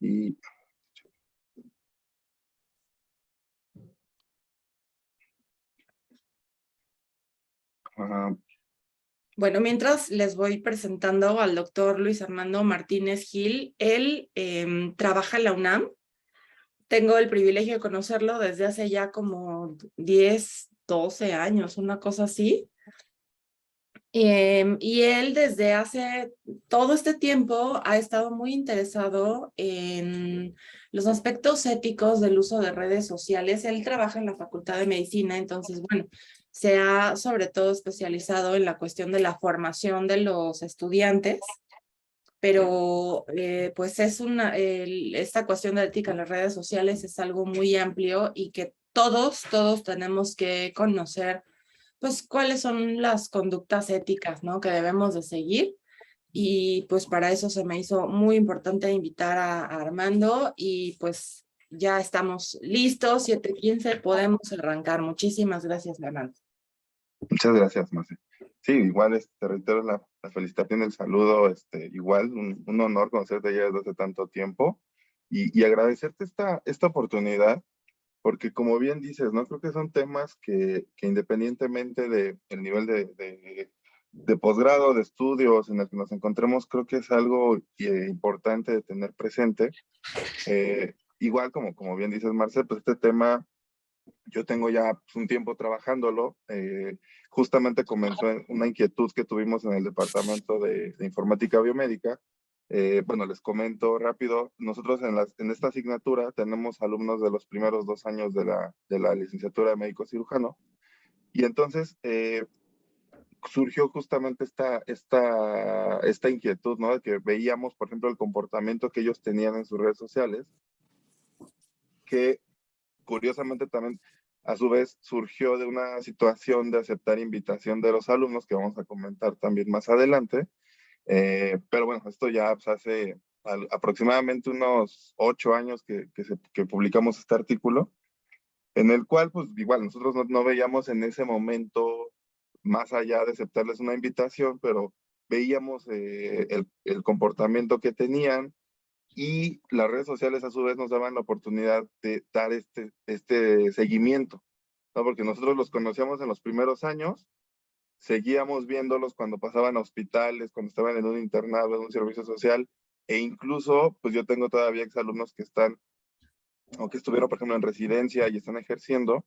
Y Bueno, mientras les voy presentando al doctor Luis Armando Martínez Gil, él trabaja en la UNAM. Tengo el privilegio de conocerlo desde hace ya como 10, 12 años, una cosa así. Y él desde hace todo este tiempo ha estado muy interesado en los aspectos éticos del uso de redes sociales. Él trabaja en la Facultad de Medicina, entonces, bueno, se ha sobre todo especializado en la cuestión de la formación de los estudiantes, pero pues es esta cuestión de ética en las redes sociales es algo muy amplio y que todos tenemos que conocer pues cuáles son las conductas éticas, ¿no? Que debemos de seguir. Y pues para eso se me hizo muy importante invitar a Armando y pues ya estamos listos, 7:15, podemos arrancar. Muchísimas gracias, Armando. muchas gracias, Marce. Sí, igual te reitero la felicitación, el saludo, igual un honor conocerte ya desde hace tanto tiempo y agradecerte esta oportunidad, porque como bien dices, ¿no? Creo que son temas que independientemente del nivel de posgrado, de estudios en el que nos encontremos, creo que es algo importante de tener presente. Igual como bien dices, Marce, pues este tema yo tengo ya pues, un tiempo trabajándolo. Justamente comenzó en una inquietud que tuvimos en el departamento de informática biomédica. Bueno, les comento rápido. Nosotros en esta asignatura tenemos alumnos de los primeros 2 años de la licenciatura de médico cirujano. Y entonces surgió justamente esta inquietud, ¿no? De que veíamos, por ejemplo, el comportamiento que ellos tenían en sus redes sociales, que curiosamente también a su vez surgió de una situación de aceptar invitación de los alumnos que vamos a comentar también más adelante. Pero bueno, esto ya pues, hace aproximadamente unos 8 años que publicamos este artículo, en el cual pues igual nosotros no veíamos en ese momento más allá de aceptarles una invitación, pero veíamos el comportamiento que tenían, y las redes sociales a su vez nos daban la oportunidad de dar este seguimiento, ¿no? Porque nosotros los conocíamos en los primeros años, seguíamos viéndolos cuando pasaban a hospitales, cuando estaban en un internado, en un servicio social, e incluso, pues yo tengo todavía exalumnos que están, o que estuvieron, por ejemplo, en residencia y están ejerciendo,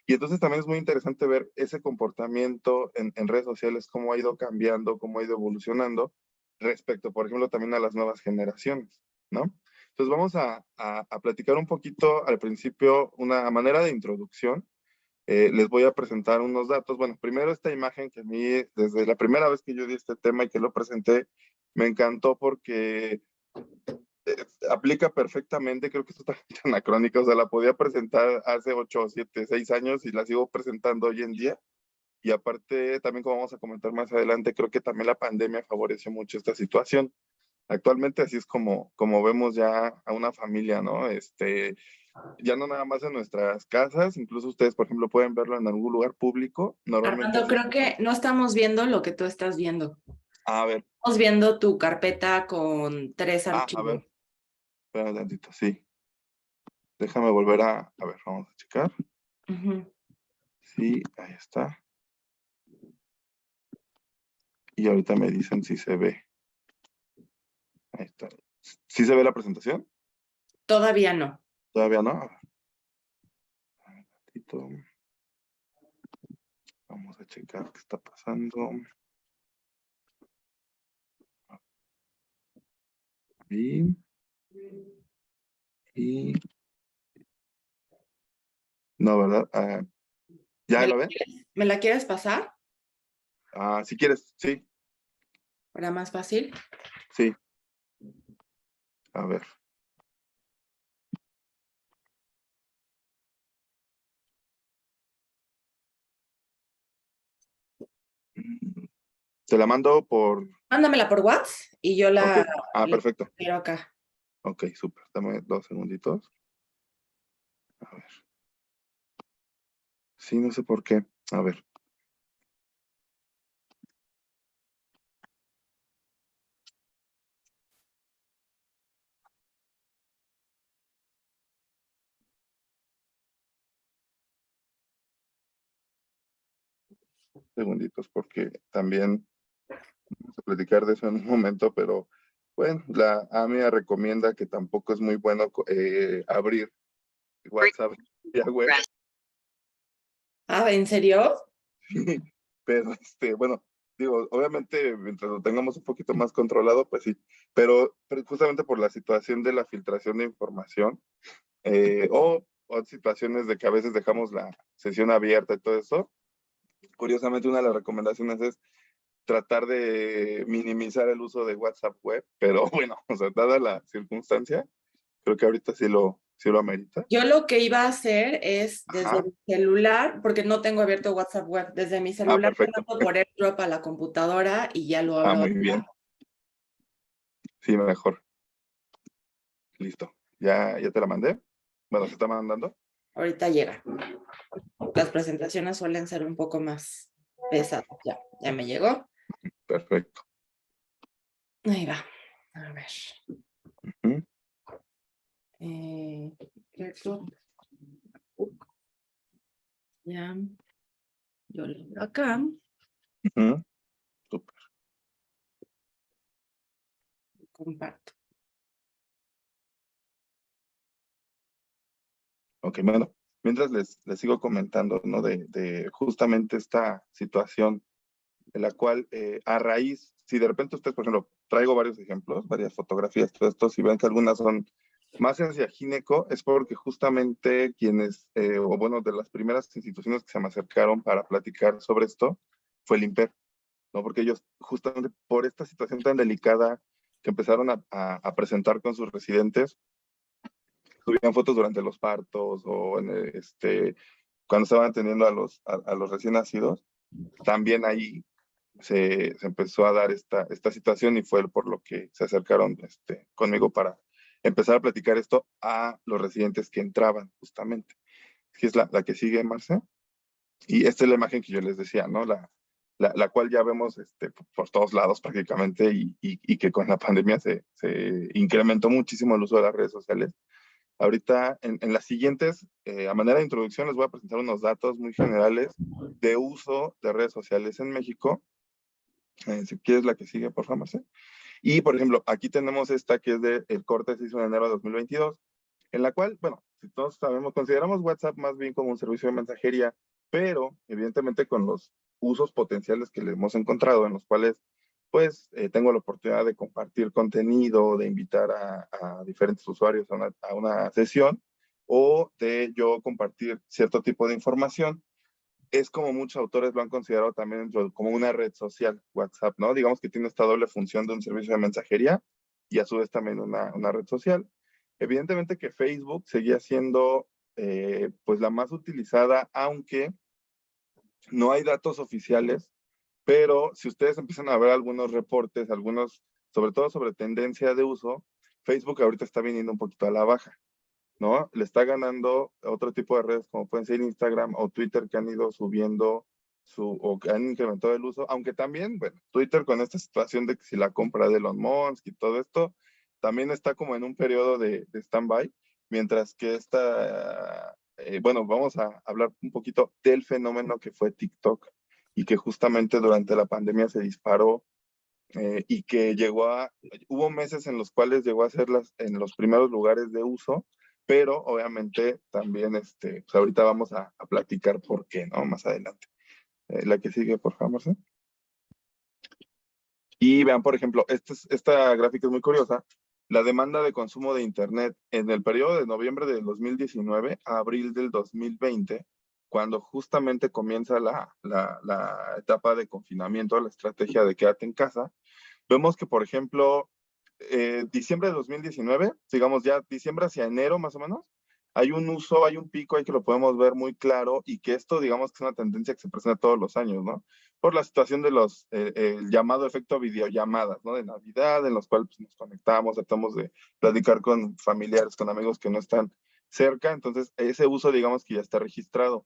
y entonces también es muy interesante ver ese comportamiento en redes sociales, cómo ha ido cambiando, cómo ha ido evolucionando respecto, por ejemplo, también a las nuevas generaciones, ¿no? Entonces vamos a platicar un poquito al principio, una manera de introducción. Les voy a presentar unos datos. Bueno, primero esta imagen que a mí, desde la primera vez que yo di este tema y que lo presenté, me encantó porque aplica perfectamente. Creo que es totalmente anacrónica, o sea, la podía presentar hace 8, 7, 6 años y la sigo presentando hoy en día. Y aparte, también como vamos a comentar más adelante, creo que también la pandemia favoreció mucho esta situación. Actualmente así es como vemos ya a una familia, ¿no? Ya no nada más en nuestras casas, incluso ustedes, por ejemplo, pueden verlo en algún lugar público. Normalmente Armando, así es creo como... que no estamos viendo lo que tú estás viendo. A ver, Estamos viendo tu carpeta con 3 a ver, archivos. espera tantito, sí. Déjame volver a ver, vamos a checar. Ujú. Sí, ahí está. Y ahorita me dicen si se ve. Ahí está. ¿Sí se ve la presentación? Todavía no. Todavía no. A ver, un ratito. Vamos a checar qué está pasando. Y, y no, ¿verdad? ¿Ya lo ven? ¿Me la quieres pasar Si quieres, sí, para más fácil? sí. A ver. Te la mando por... Mándamela por WhatsApp y yo Ok. la Perfecto. quiero acá. Ok, súper. Dame 2 segunditos. A ver. Sí, no sé por qué. A ver. segunditos, porque también vamos a platicar de eso en un momento, pero bueno, la AMIA recomienda que tampoco es muy bueno abrir WhatsApp vía web. Ah, ¿en serio? Pero bueno, digo, obviamente mientras lo tengamos un poquito más controlado, pues sí, pero justamente por la situación de la filtración de información, o situaciones de que a veces dejamos la sesión abierta y todo eso, curiosamente una de las recomendaciones es tratar de minimizar el uso de WhatsApp web, pero bueno, o sea, dada la circunstancia, creo que ahorita sí lo amerita. Yo lo que iba a hacer es desde Ajá. mi celular, porque no tengo abierto WhatsApp web, desde mi Ah, celular lo perfecto. mando por AirDrop a la computadora y ya lo Ah, abro. muy bien. Sí, mejor. Listo. Ya te la mandé. Bueno, se está mandando. Ahorita llega. Las presentaciones suelen ser un poco más pesadas. Ya me llegó. Perfecto. Ahí va. A ver. Ujú, AirDrop. Ya. Yo lo abro acá. ujú. Súper. Comparto. Ok, bueno. Mientras les sigo comentando, ¿no? De justamente esta situación en la cual a raíz, si de repente ustedes, por ejemplo, traigo varios ejemplos, varias fotografías, todo esto, si ven que algunas son más hacia gineco, es porque justamente quienes, o bueno, de las primeras instituciones que se me acercaron para platicar sobre esto, fue el IMPER, ¿no? Porque ellos, justamente por esta situación tan delicada que empezaron a presentar con sus residentes, subían fotos durante los partos o cuando estaban atendiendo a los recién nacidos, también ahí se empezó a dar esta situación y fue por lo que se acercaron conmigo para empezar a platicar esto a los residentes que entraban justamente. Que es la que sigue, Marce. Y esta es la imagen que yo les decía, ¿no? La cual ya vemos por todos lados prácticamente y que con la pandemia se incrementó muchísimo el uso de las redes sociales. Ahorita, en las siguientes, a manera de introducción, les voy a presentar unos datos muy generales de uso de redes sociales en México. Si quieres la que sigue, por favor, Marce. Y, por ejemplo, aquí tenemos esta que es el corte se hizo en enero de 2022, en la cual, bueno, si todos sabemos, consideramos WhatsApp más bien como un servicio de mensajería, pero evidentemente con los usos potenciales que le hemos encontrado, en los cuales, pues, tengo la oportunidad de compartir contenido, de invitar a diferentes usuarios a una sesión, o de yo compartir cierto tipo de información, es como muchos autores lo han considerado también como una red social, WhatsApp, ¿no? Digamos que tiene esta doble función de un servicio de mensajería y a su vez también una red social. Evidentemente que Facebook seguía siendo pues la más utilizada, aunque no hay datos oficiales, pero si ustedes empiezan a ver algunos reportes, sobre todo sobre tendencia de uso, Facebook ahorita está viniendo un poquito a la baja, ¿no? Le está ganando otro tipo de redes como pueden ser Instagram o Twitter, que han ido subiendo o que han incrementado el uso, aunque también, bueno, Twitter con esta situación de que si la compra de Elon Musk y todo esto, también está como en un periodo de stand-by, mientras que bueno, vamos a hablar un poquito del fenómeno que fue TikTok y que justamente durante la pandemia se disparó, y que hubo meses en los cuales llegó a ser en los primeros lugares de uso, pero obviamente también, pues ahorita vamos a platicar por qué, ¿no? Más adelante. La que sigue, por favor, Marce. Y vean, por ejemplo, esta gráfica es muy curiosa. La demanda de consumo de Internet en el periodo de noviembre del 2019 a abril del 2020, cuando justamente comienza la etapa de confinamiento, la estrategia de quédate en casa, vemos que, por ejemplo, diciembre de 2019, digamos ya diciembre hacia enero más o menos, hay un uso, hay un pico ahí que lo podemos ver muy claro y que esto digamos que es una tendencia que se presenta todos los años, ¿no? Por la situación de el llamado efecto videollamadas, ¿no? De Navidad, en los cuales pues, nos conectamos, tratamos de platicar con familiares, con amigos que no están cerca, entonces ese uso digamos que ya está registrado.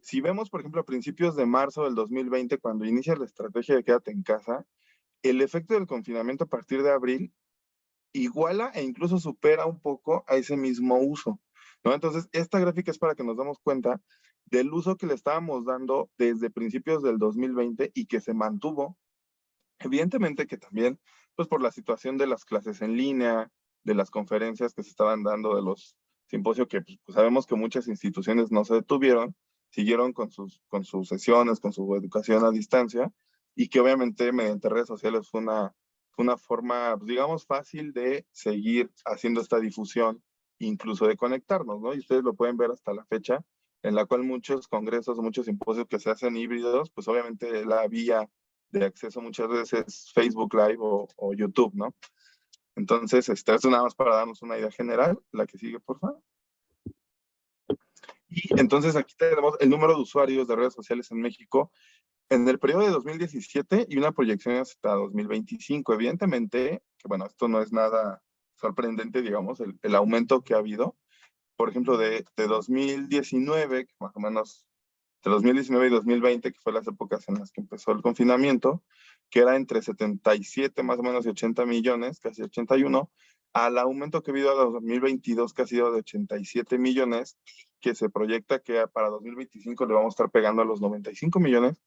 Si vemos, por ejemplo, a principios de marzo del 2020, cuando inicia la estrategia de quédate en casa, el efecto del confinamiento a partir de abril iguala e incluso supera un poco a ese mismo uso, ¿no? Entonces, esta gráfica es para que nos demos cuenta del uso que le estábamos dando desde principios del 2020 y que se mantuvo. Evidentemente que también, pues por la situación de las clases en línea, de las conferencias que se estaban dando, de los simposios que pues, sabemos que muchas instituciones no se detuvieron, siguieron con sus sesiones, con su educación a distancia, y que obviamente mediante redes sociales fue una forma, pues, digamos, fácil de seguir haciendo esta difusión, incluso de conectarnos, ¿no? Y ustedes lo pueden ver hasta la fecha, en la cual muchos congresos, muchos simposios que se hacen híbridos, pues obviamente la vía de acceso muchas veces Facebook Live o YouTube, ¿no? Entonces, esto nada más para darnos una idea general. La que sigue, por favor. Y entonces aquí tenemos el número de usuarios de redes sociales en México en el periodo de 2017 y una proyección hasta 2025. Evidentemente, que bueno, esto no es nada sorprendente, digamos, el aumento que ha habido. Por ejemplo, de 2019, que más o menos de 2019 y 2020, que fue las épocas en las que empezó el confinamiento, que era entre 77 más o menos y 80 millones, casi 81, al aumento que ha habido a 2022, que ha sido de 87 millones, que se proyecta que para 2025 le vamos a estar pegando a los 95 millones,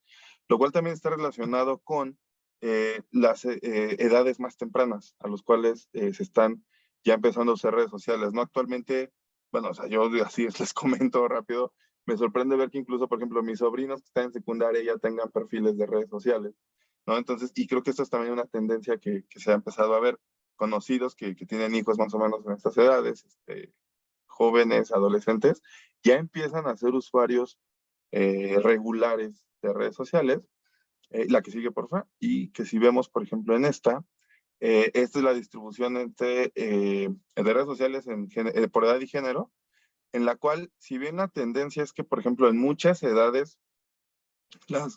lo cual también está relacionado con las edades más tempranas, a los cuales se están ya empezando a usar redes sociales, ¿no? Actualmente, bueno, o sea, yo así les comento rápido, me sorprende ver que incluso, por ejemplo, mis sobrinos que están en secundaria ya tengan perfiles de redes sociales, ¿no? Entonces, y creo que esto es también una tendencia que se ha empezado a ver, conocidos que tienen hijos más o menos en estas edades, jóvenes, adolescentes, ya empiezan a ser usuarios regulares de redes sociales. La que sigue, por favor, y que si vemos, por ejemplo, en esta es la distribución de redes sociales por edad y género, en la cual, si bien la tendencia es que, por ejemplo, en muchas edades,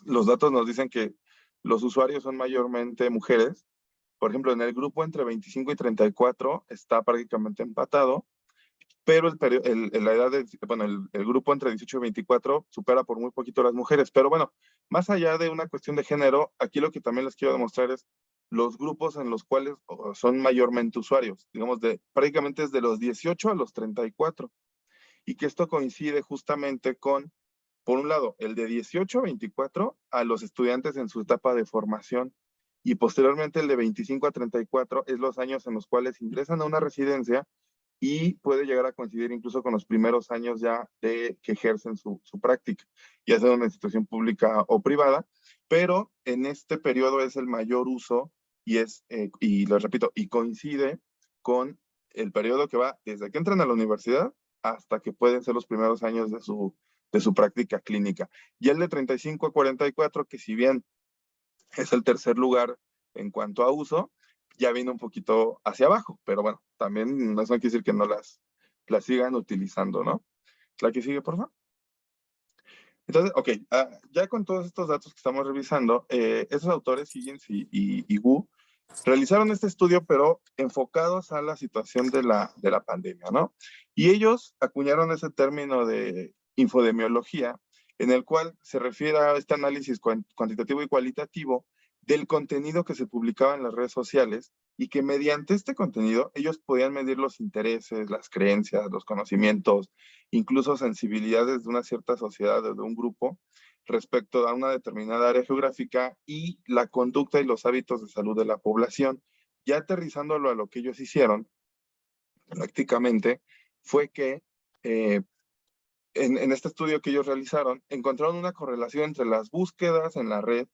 los datos nos dicen que los usuarios son mayormente mujeres. Por ejemplo, en el grupo entre 25 y 34 está prácticamente empatado, pero la edad bueno, el grupo entre 18 y 24 supera por muy poquito a las mujeres. Pero bueno, más allá de una cuestión de género, aquí lo que también les quiero demostrar es los grupos en los cuales son mayormente usuarios, digamos, prácticamente es de los 18 a los 34, y que esto coincide justamente con, por un lado, el de 18 a 24 a los estudiantes en su etapa de formación, y posteriormente el de 25 a 34 es los años en los cuales ingresan a una residencia y puede llegar a coincidir incluso con los primeros años ya de que ejercen su práctica, ya sea en una institución pública o privada, pero en este periodo es el mayor uso y lo repito, y coincide con el periodo que va desde que entran a la universidad hasta que pueden ser los primeros años de su práctica clínica. Y el de 35 a 44, que si bien es el tercer lugar en cuanto a uso, ya viene un poquito hacia abajo, pero bueno, también no quiere decir que no las sigan utilizando, ¿no? La que sigue, por favor. Entonces, ok, ya con todos estos datos que estamos revisando, esos autores, Higgins y Wu, realizaron este estudio, pero enfocados a la situación de la pandemia, ¿no? Y ellos acuñaron ese término de infodemiología, en el cual se refiere a este análisis cuantitativo y cualitativo del contenido que se publicaba en las redes sociales, y que mediante este contenido ellos podían medir los intereses, las creencias, los conocimientos, incluso sensibilidades de una cierta sociedad o de un grupo respecto a una determinada área geográfica y la conducta y los hábitos de salud de la población. Ya aterrizándolo a lo que ellos hicieron, prácticamente, fue que en este estudio que ellos realizaron, encontraron una correlación entre las búsquedas en la red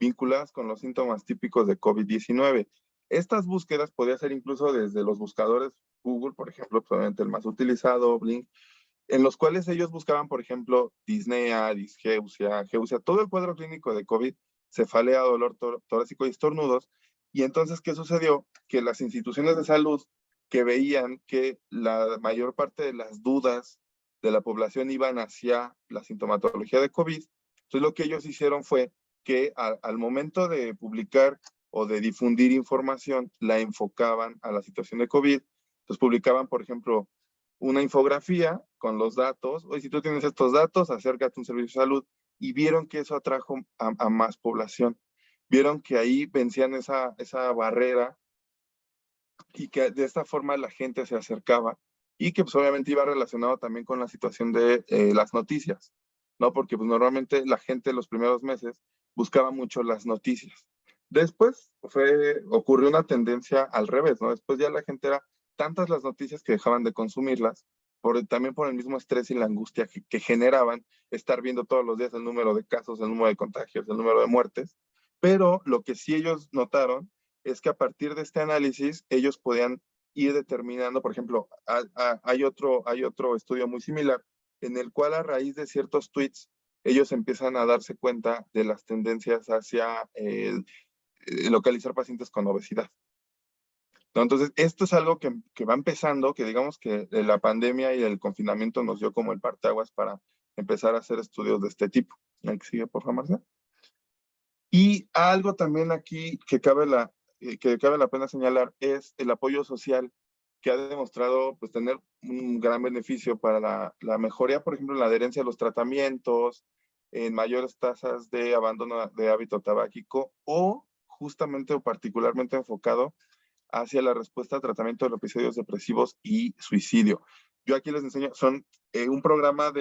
vinculadas con los síntomas típicos de COVID-19. Estas búsquedas podían ser incluso desde los buscadores Google, por ejemplo, probablemente el más utilizado, Blink, en los cuales ellos buscaban, por ejemplo, disnea, disgeusia, geusia, todo el cuadro clínico de COVID, cefalea, dolor torácico y estornudos. Y entonces, ¿qué sucedió? Que las instituciones de salud que veían que la mayor parte de las dudas de la población iban hacia la sintomatología de COVID, entonces lo que ellos hicieron fue que al momento de publicar o de difundir información, la enfocaban a la situación de COVID. Entonces publicaban, por ejemplo, una infografía con los datos. Oye, si tú tienes estos datos, acércate a un servicio de salud. Y vieron que eso atrajo a más población. Vieron que ahí vencían esa barrera y que de esta forma la gente se acercaba, y que pues obviamente iba relacionado también con la situación de las noticias. ¿no? Porque pues normalmente la gente los primeros meses buscaba mucho las noticias. Después ocurrió una tendencia al revés, ¿no? Después ya la gente era tantas las noticias que dejaban de consumirlas, también por el mismo estrés y la angustia que generaban estar viendo todos los días el número de casos, el número de contagios, el número de muertes. Pero lo que sí ellos notaron es que a partir de este análisis ellos podían ir determinando, por ejemplo, hay otro estudio muy similar en el cual a raíz de ciertos tweets ellos empiezan a darse cuenta de las tendencias hacia localizar pacientes con obesidad, ¿no? Entonces, esto es algo que va empezando, que digamos que la pandemia y el confinamiento nos dio como el parteaguas para empezar a hacer estudios de este tipo. ¿El que sigue, por favor, Marcia? Y algo también aquí que cabe la pena señalar es el apoyo social que ha demostrado pues, tener un gran beneficio para la mejoría, por ejemplo, en la adherencia a los tratamientos, en mayores tasas de abandono de hábito tabáquico o justamente o particularmente enfocado hacia la respuesta a tratamiento de los episodios depresivos y suicidio. Yo aquí les enseño, son un programa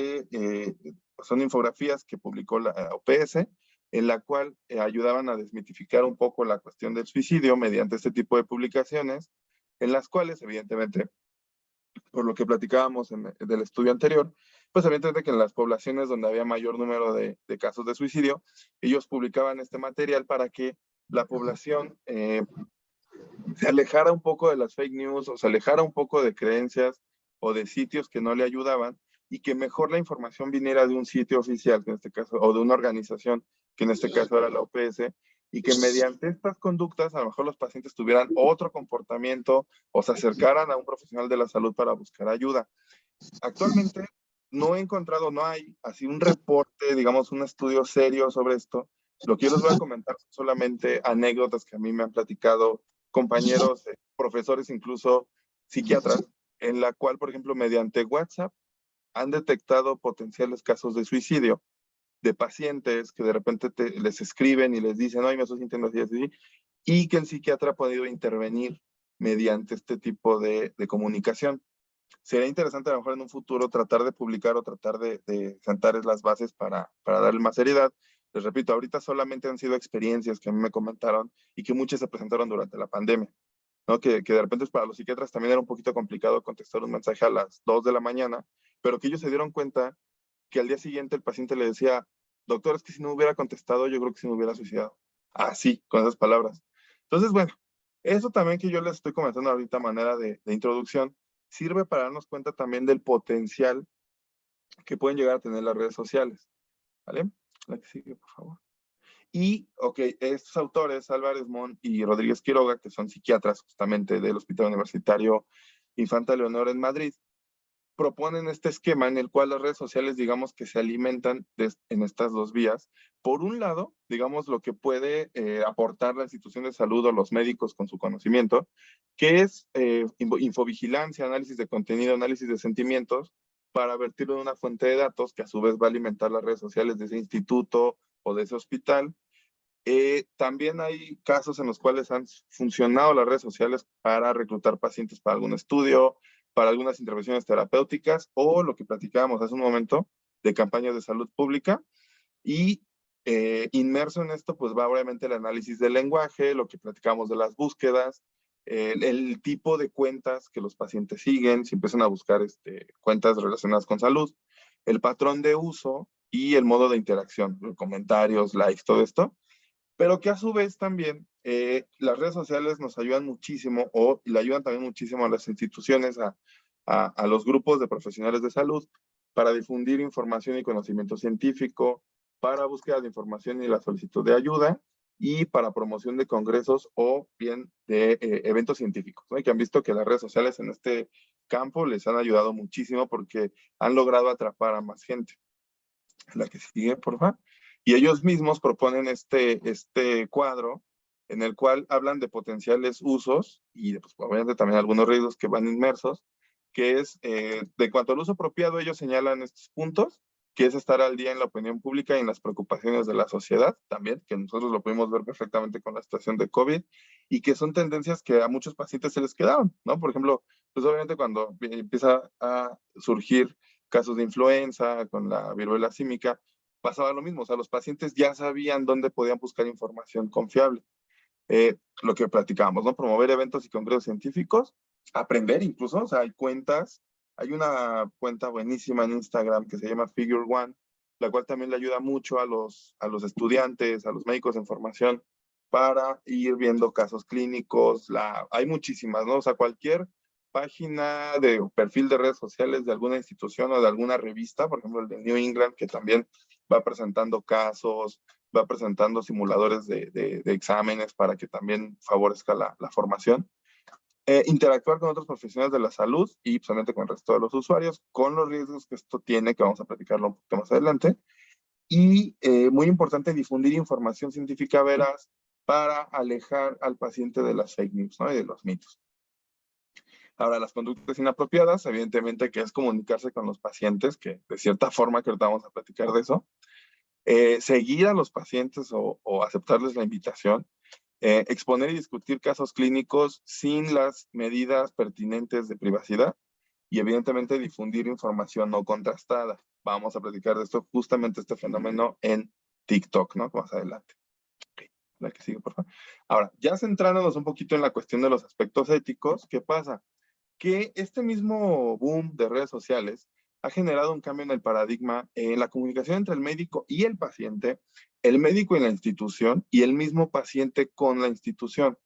son infografías que publicó la OPS, en la cual ayudaban a desmitificar un poco la cuestión del suicidio mediante este tipo de publicaciones, en las cuales, evidentemente, por lo que platicábamos del estudio anterior, pues evidentemente que en las poblaciones donde había mayor número de casos de suicidio, ellos publicaban este material para que la población se alejara un poco de las fake news o se alejara un poco de creencias o de sitios que no le ayudaban y que mejor la información viniera de un sitio oficial, que en este caso, o de una organización, que en este caso era la OPS, y que mediante estas conductas a lo mejor los pacientes tuvieran otro comportamiento o se acercaran a un profesional de la salud para buscar ayuda. Actualmente no he encontrado, no hay así un reporte, digamos, un estudio serio sobre esto. Lo que yo les voy a comentar son solamente anécdotas que a mí me han platicado compañeros, profesores, incluso psiquiatras, en la cual, por ejemplo, mediante WhatsApp han detectado potenciales casos de suicidio de pacientes que de repente les escriben y les dicen, ay, me estoy sintiendo así, así, y que el psiquiatra ha podido intervenir mediante este tipo de comunicación. Sería interesante a lo mejor en un futuro tratar de publicar o tratar de sentar las bases para darle más seriedad. Les repito, ahorita solamente han sido experiencias que a mí me comentaron y que muchas se presentaron durante la pandemia, ¿no? Que de repente para los psiquiatras también era un poquito complicado contestar un mensaje a las 2 de la mañana, pero que ellos se dieron cuenta que al día siguiente el paciente le decía, doctor, es que si no hubiera contestado, yo creo que se me hubiera suicidado. Así, con esas palabras. Entonces, bueno, eso también que yo les estoy comentando ahorita a manera de introducción, sirve para darnos cuenta también del potencial que pueden llegar a tener las redes sociales. ¿Vale? La que sigue, por favor. Y, ok, estos autores, Álvarez Mon y Rodríguez Quiroga, que son psiquiatras justamente del Hospital Universitario Infanta Leonor en Madrid, proponen este esquema en el cual las redes sociales, digamos que se alimentan en estas dos vías. Por un lado, digamos lo que puede aportar la institución de salud o los médicos con su conocimiento, que es infovigilancia, análisis de contenido, análisis de sentimientos, para vertirlo en una fuente de datos que a su vez va a alimentar las redes sociales de ese instituto o de ese hospital. También hay casos en los cuales han funcionado las redes sociales para reclutar pacientes para algún estudio, para algunas intervenciones terapéuticas o lo que platicábamos hace un momento de campañas de salud pública. Y inmerso en esto, pues va obviamente el análisis del lenguaje, lo que platicamos de las búsquedas, el tipo de cuentas que los pacientes siguen, si empiezan a buscar cuentas relacionadas con salud, el patrón de uso y el modo de interacción, comentarios, likes, todo esto, pero que a su vez también las redes sociales nos ayudan muchísimo o le ayudan también muchísimo a las instituciones, a los grupos de profesionales de salud para difundir información y conocimiento científico, para búsqueda de información y la solicitud de ayuda y para promoción de congresos o bien de eventos científicos, ¿no? Y que han visto que las redes sociales en este campo les han ayudado muchísimo porque han logrado atrapar a más gente. La que sigue, por favor. Y ellos mismos proponen este cuadro en el cual hablan de potenciales usos y pues, obviamente también algunos riesgos que van inmersos, que es, de cuanto al uso apropiado, ellos señalan estos puntos, que es estar al día en la opinión pública y en las preocupaciones de la sociedad también, que nosotros lo pudimos ver perfectamente con la situación de COVID, y que son tendencias que a muchos pacientes se les quedaron, ¿no? Por ejemplo, pues obviamente cuando empieza a surgir casos de influenza, con la viruela símica, pasaba lo mismo, o sea, los pacientes ya sabían dónde podían buscar información confiable. Lo que platicábamos, ¿no? Promover eventos y congresos científicos, aprender incluso, o sea, hay cuentas, hay una cuenta buenísima en Instagram que se llama Figure One, la cual también le ayuda mucho a los estudiantes, a los médicos en formación, para ir viendo casos clínicos, hay muchísimas, ¿no? O sea, cualquier página de perfil de redes sociales de alguna institución o de alguna revista, por ejemplo el de New England, que también va presentando casos, va presentando simuladores de exámenes para que también favorezca la formación. Interactuar con otros profesionales de la salud y solamente con el resto de los usuarios, con los riesgos que esto tiene, que vamos a platicarlo un poquito más adelante. Y muy importante, difundir información científica veraz para alejar al paciente de las fake news, ¿no? Y de los mitos. Ahora, las conductas inapropiadas, evidentemente que es comunicarse con los pacientes, que de cierta forma, que ahorita vamos a platicar de eso, seguir a los pacientes o aceptarles la invitación, exponer y discutir casos clínicos sin las medidas pertinentes de privacidad y evidentemente difundir información no contrastada. Vamos a platicar de esto, justamente este fenómeno en TikTok, ¿no? Más adelante. Okay. La que sigue, por favor. Ahora, ya centrándonos un poquito en la cuestión de los aspectos éticos, ¿qué pasa? Que este mismo boom de redes sociales ha generado un cambio en el paradigma en la comunicación entre el médico y el paciente, el médico y la institución, y el mismo paciente con la institución,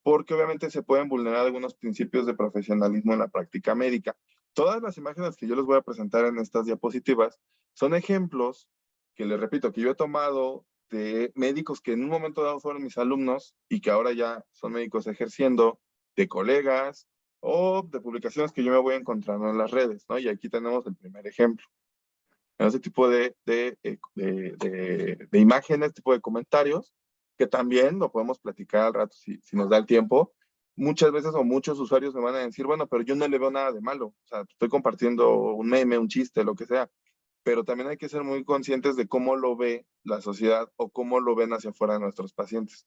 porque obviamente se pueden vulnerar algunos principios de profesionalismo en la práctica médica. Todas las imágenes que yo les voy a presentar en estas diapositivas son ejemplos que les repito, que yo he tomado de médicos que en un momento dado fueron mis alumnos y que ahora ya son médicos ejerciendo, de colegas, o de publicaciones que yo me voy encontrando en las redes, ¿no? Y aquí tenemos el primer ejemplo. En ese tipo de imágenes, tipo de comentarios, que también lo podemos platicar al rato si nos da el tiempo. Muchas veces o muchos usuarios me van a decir, bueno, pero yo no le veo nada de malo. O sea, estoy compartiendo un meme, un chiste, lo que sea. Pero también hay que ser muy conscientes de cómo lo ve la sociedad o cómo lo ven hacia afuera nuestros pacientes.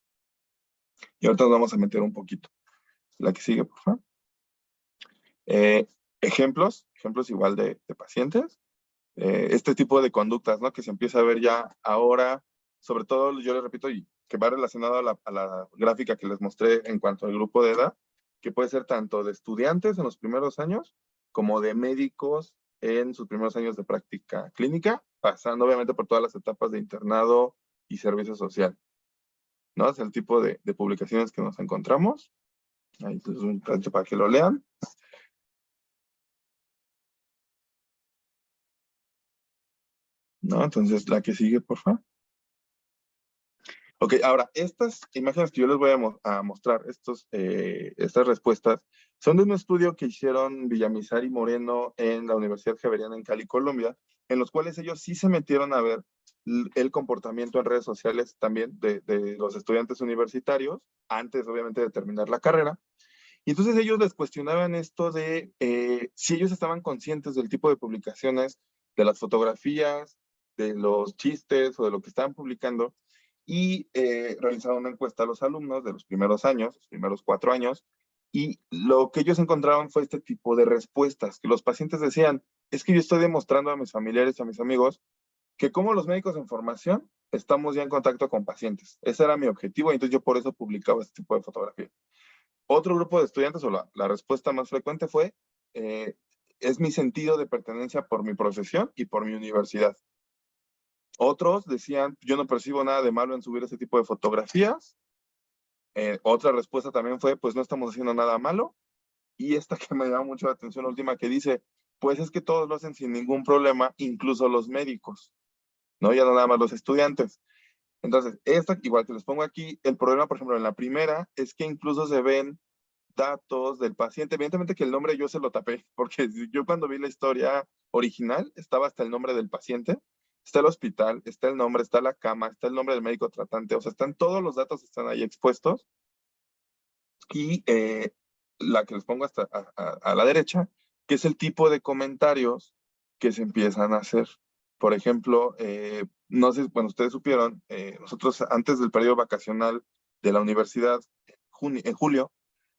Y ahorita nos vamos a meter un poquito. La que sigue, por favor. Ejemplos igual de pacientes, este tipo de conductas, ¿no? Que se empieza a ver ya ahora, sobre todo, yo les repito, y que va relacionado a la gráfica que les mostré en cuanto al grupo de edad, que puede ser tanto de estudiantes en los primeros años, como de médicos en sus primeros años de práctica clínica, pasando obviamente por todas las etapas de internado y servicio social, ¿no? Es el tipo de publicaciones que nos encontramos. Ahí es un tanto para que lo lean. ¿No? Entonces, la que sigue, por favor. Ok, ahora, estas imágenes que yo les voy a mostrar, estas respuestas, son de un estudio que hicieron Villamizar y Moreno en la Universidad Javeriana en Cali, Colombia, en los cuales ellos sí se metieron a ver el comportamiento en redes sociales también de los estudiantes universitarios, antes obviamente de terminar la carrera. Y entonces ellos les cuestionaban esto de si ellos estaban conscientes del tipo de publicaciones, de las fotografías, de los chistes o de lo que estaban publicando, y realizaron una encuesta a los alumnos de los primeros años, los primeros 4 años, y lo que ellos encontraron fue este tipo de respuestas, que los pacientes decían, es que yo estoy demostrando a mis familiares y a mis amigos que como los médicos en formación estamos ya en contacto con pacientes. Ese era mi objetivo, y entonces yo por eso publicaba este tipo de fotografía. Otro grupo de estudiantes, o la respuesta más frecuente fue, es mi sentido de pertenencia por mi profesión y por mi universidad. Otros decían, yo no percibo nada de malo en subir ese tipo de fotografías. Otra respuesta también fue, pues no estamos haciendo nada malo. Y esta que me llama mucho la atención, la última, que dice, pues es que todos lo hacen sin ningún problema, incluso los médicos, ¿no? Ya no nada más los estudiantes. Entonces, esta, igual que les pongo aquí, el problema, por ejemplo, en la primera, es que incluso se ven datos del paciente. Evidentemente que el nombre yo se lo tapé, porque yo cuando vi la historia original, estaba hasta el nombre del paciente, está el hospital, está el nombre, está la cama, está el nombre del médico tratante, o sea, están todos los datos, están ahí expuestos. Y la que les pongo hasta a la derecha, que es el tipo de comentarios que se empiezan a hacer. Por ejemplo, no sé, bueno, ustedes supieron, nosotros antes del periodo vacacional de la universidad, en julio,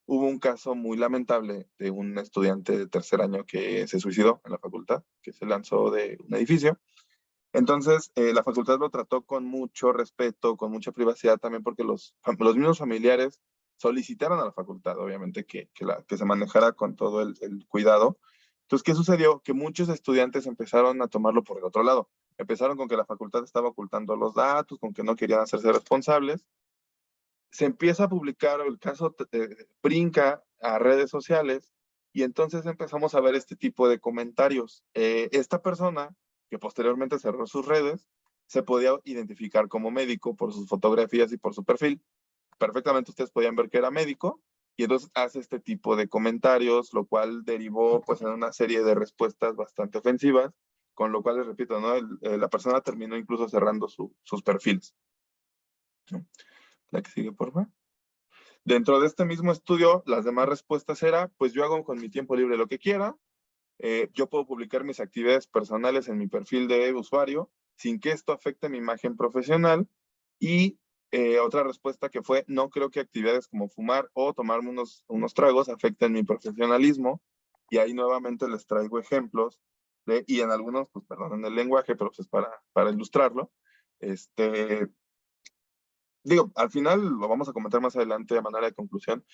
hubo un caso muy lamentable de un estudiante de tercer año que se suicidó en la facultad, que se lanzó de un edificio. Entonces, la facultad lo trató con mucho respeto, con mucha privacidad también, porque los mismos familiares solicitaron a la facultad, obviamente, que se manejara con todo el cuidado. Entonces, ¿qué sucedió? Que muchos estudiantes empezaron a tomarlo por el otro lado. Empezaron con que la facultad estaba ocultando los datos, con que no querían hacerse responsables. Se empieza a publicar, el caso brinca a redes sociales y entonces empezamos a ver este tipo de comentarios. Esta persona, que posteriormente cerró sus redes, se podía identificar como médico por sus fotografías y por su perfil. Perfectamente ustedes podían ver que era médico y entonces hace este tipo de comentarios, lo cual derivó pues en una serie de respuestas bastante ofensivas, con lo cual les repito, ¿no? La persona terminó incluso cerrando sus perfiles. La que sigue, por favor. Dentro de este mismo estudio, las demás respuestas era, pues yo hago con mi tiempo libre lo que quiera, yo puedo publicar mis actividades personales en mi perfil de usuario sin que esto afecte mi imagen profesional. Y otra respuesta que fue, no creo que actividades como fumar o tomarme unos tragos afecten mi profesionalismo. Y ahí nuevamente les traigo ejemplos, y en algunos, pues perdonen el lenguaje, pero pues para ilustrarlo. Este, Digo, al final lo vamos a comentar más adelante de manera de conclusión.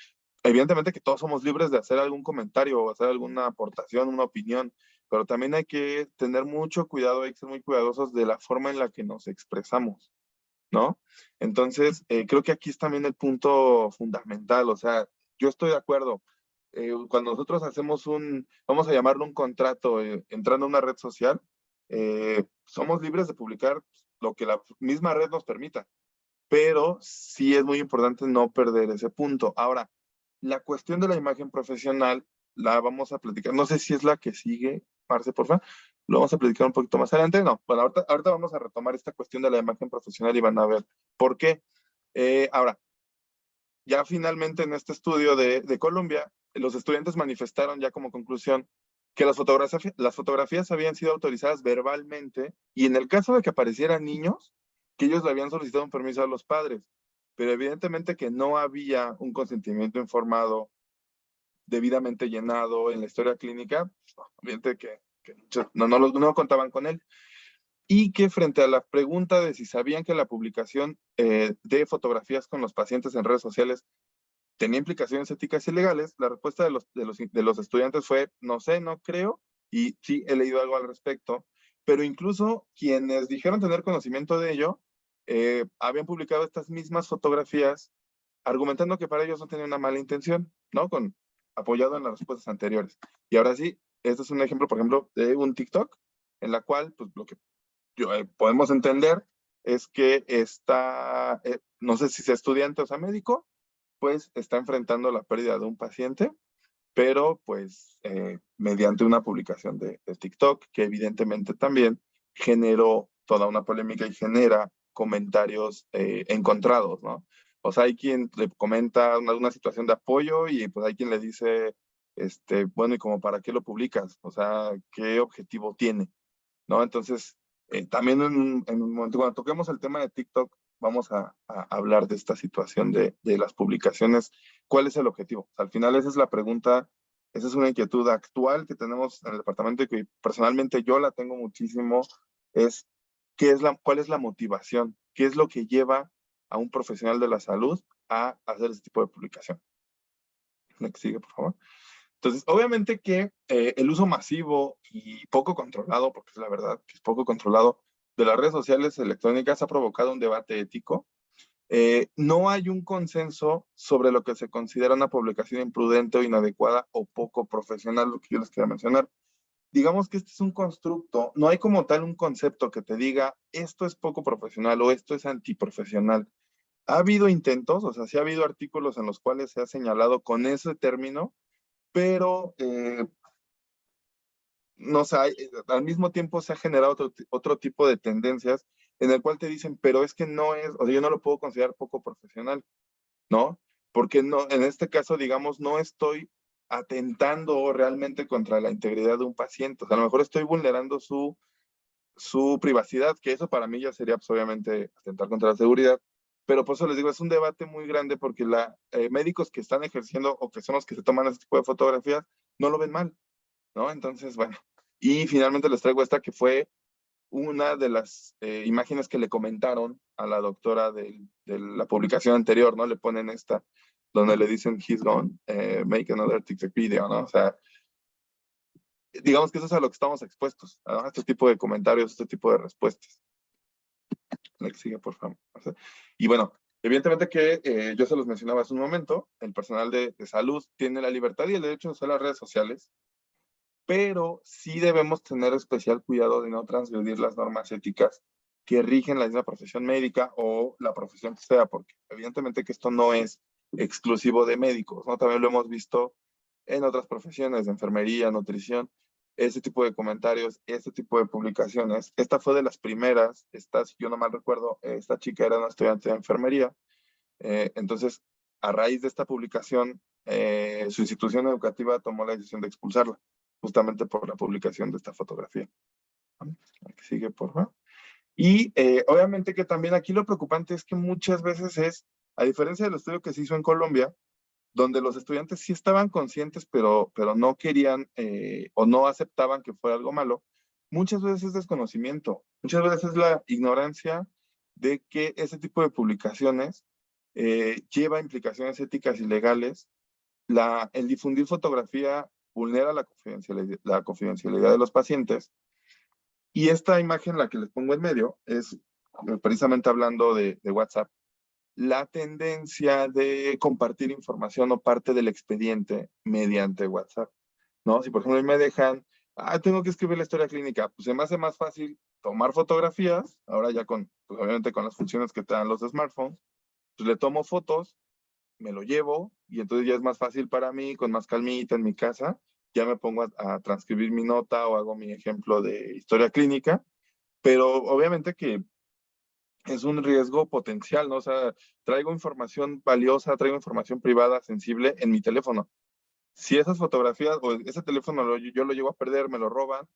Evidentemente que todos somos libres de hacer algún comentario o hacer alguna aportación, una opinión, pero también hay que tener mucho cuidado, hay que ser muy cuidadosos de la forma en la que nos expresamos, ¿no? Entonces, creo que aquí es también el punto fundamental, o sea, yo estoy de acuerdo. Cuando nosotros hacemos vamos a llamarlo un contrato, entrando a una red social, somos libres de publicar lo que la misma red nos permita, pero sí es muy importante no perder ese punto. Ahora, la cuestión de la imagen profesional la vamos a platicar. No sé si es la que sigue, Marce, por favor. Lo vamos a platicar un poquito más adelante. No, bueno, ahorita vamos a retomar esta cuestión de la imagen profesional y van a ver por qué. Ahora, ya finalmente en este estudio de Colombia, los estudiantes manifestaron ya como conclusión que las fotografías habían sido autorizadas verbalmente y en el caso de que aparecieran niños, que ellos le habían solicitado un permiso a los padres, pero evidentemente que no había un consentimiento informado debidamente llenado en la historia clínica, evidente que no contaban con él. Y que frente a la pregunta de si sabían que la publicación de fotografías con los pacientes en redes sociales tenía implicaciones éticas y legales, la respuesta de los estudiantes fue, no sé, no creo, y sí he leído algo al respecto, pero incluso quienes dijeron tener conocimiento de ello, habían publicado estas mismas fotografías argumentando que para ellos no tenía una mala intención, ¿no? Apoyado en las respuestas anteriores. Y ahora sí, este es un ejemplo, por ejemplo, de un TikTok, en la cual, pues, lo que podemos entender es que no sé si sea estudiante o sea médico, pues está enfrentando la pérdida de un paciente, pero pues mediante una publicación de TikTok, que evidentemente también generó toda una polémica y genera comentarios encontrados, ¿no? O sea, hay quien le comenta una situación de apoyo y pues hay quien le dice, bueno, ¿y como para qué lo publicas? O sea, ¿qué objetivo tiene? ¿No? Entonces, también en un momento, cuando toquemos el tema de TikTok, vamos a hablar de esta situación de las publicaciones. ¿Cuál es el objetivo? O sea, al final esa es la pregunta, esa es una inquietud actual que tenemos en el departamento y que personalmente yo la tengo muchísimo, es, ¿cuál es la motivación? ¿Qué es lo que lleva a un profesional de la salud a hacer este tipo de publicación? La que sigue, por favor. Entonces, obviamente que el uso masivo y poco controlado, porque es la verdad que es poco controlado, de las redes sociales electrónicas ha provocado un debate ético. No hay un consenso sobre lo que se considera una publicación imprudente o inadecuada o poco profesional, lo que yo les quería mencionar. Digamos que este es un constructo, no hay como tal un concepto que te diga esto es poco profesional o esto es antiprofesional. Ha habido intentos, o sea, sí ha habido artículos en los cuales se ha señalado con ese término, pero no sé, al mismo tiempo se ha generado otro tipo de tendencias en el cual te dicen, pero es que no es, o sea, yo no lo puedo considerar poco profesional, ¿no? Porque no, en este caso, digamos, no estoy atentando realmente contra la integridad de un paciente, o sea, a lo mejor estoy vulnerando su privacidad, que eso para mí ya sería pues, obviamente atentar contra la seguridad, pero por eso les digo, es un debate muy grande porque médicos que están ejerciendo o que son los que se toman ese tipo de fotografías no lo ven mal, ¿no? Entonces, bueno, y finalmente les traigo esta que fue una de las imágenes que le comentaron a la doctora de la publicación anterior, ¿no? Le ponen esta, donde le dicen, he's gone, make another TikTok video, ¿no? O sea, digamos que eso es a lo que estamos expuestos, ¿no? A este tipo de comentarios, este tipo de respuestas. La que sigue, por favor. O sea, y bueno, evidentemente que yo se los mencionaba hace un momento, el personal de salud tiene la libertad y el derecho de usar las redes sociales, pero sí debemos tener especial cuidado de no transgredir las normas éticas que rigen la misma profesión médica o la profesión que sea, porque evidentemente que esto no es exclusivo de médicos, ¿no? También lo hemos visto en otras profesiones, de enfermería, nutrición, ese tipo de comentarios, este tipo de publicaciones. Esta fue de las primeras, si yo no mal recuerdo, esta chica era una estudiante de enfermería, entonces a raíz de esta publicación, su institución educativa tomó la decisión de expulsarla, justamente por la publicación de esta fotografía. Aquí sigue, por favor. Y obviamente que también aquí lo preocupante es que muchas veces es, a diferencia del estudio que se hizo en Colombia, donde los estudiantes sí estaban conscientes, pero no querían o no aceptaban que fuera algo malo, muchas veces es desconocimiento, muchas veces es la ignorancia de que ese tipo de publicaciones lleva implicaciones éticas y legales. El difundir fotografía vulnera la confidencialidad de los pacientes. Y esta imagen, la que les pongo en medio, es precisamente hablando de WhatsApp, la tendencia de compartir información o parte del expediente mediante WhatsApp, ¿no? Si por ejemplo me dejan, tengo que escribir la historia clínica, pues se me hace más fácil tomar fotografías, ahora ya con, pues obviamente con las funciones que te dan los smartphones, pues le tomo fotos, me lo llevo y entonces ya es más fácil para mí, con más calmita en mi casa, ya me pongo a transcribir mi nota o hago mi ejemplo de historia clínica, pero obviamente que es un riesgo potencial, ¿no? O sea, traigo información valiosa, traigo información privada, sensible en mi teléfono. Si esas fotografías o ese teléfono yo lo llego a perder, me lo roban,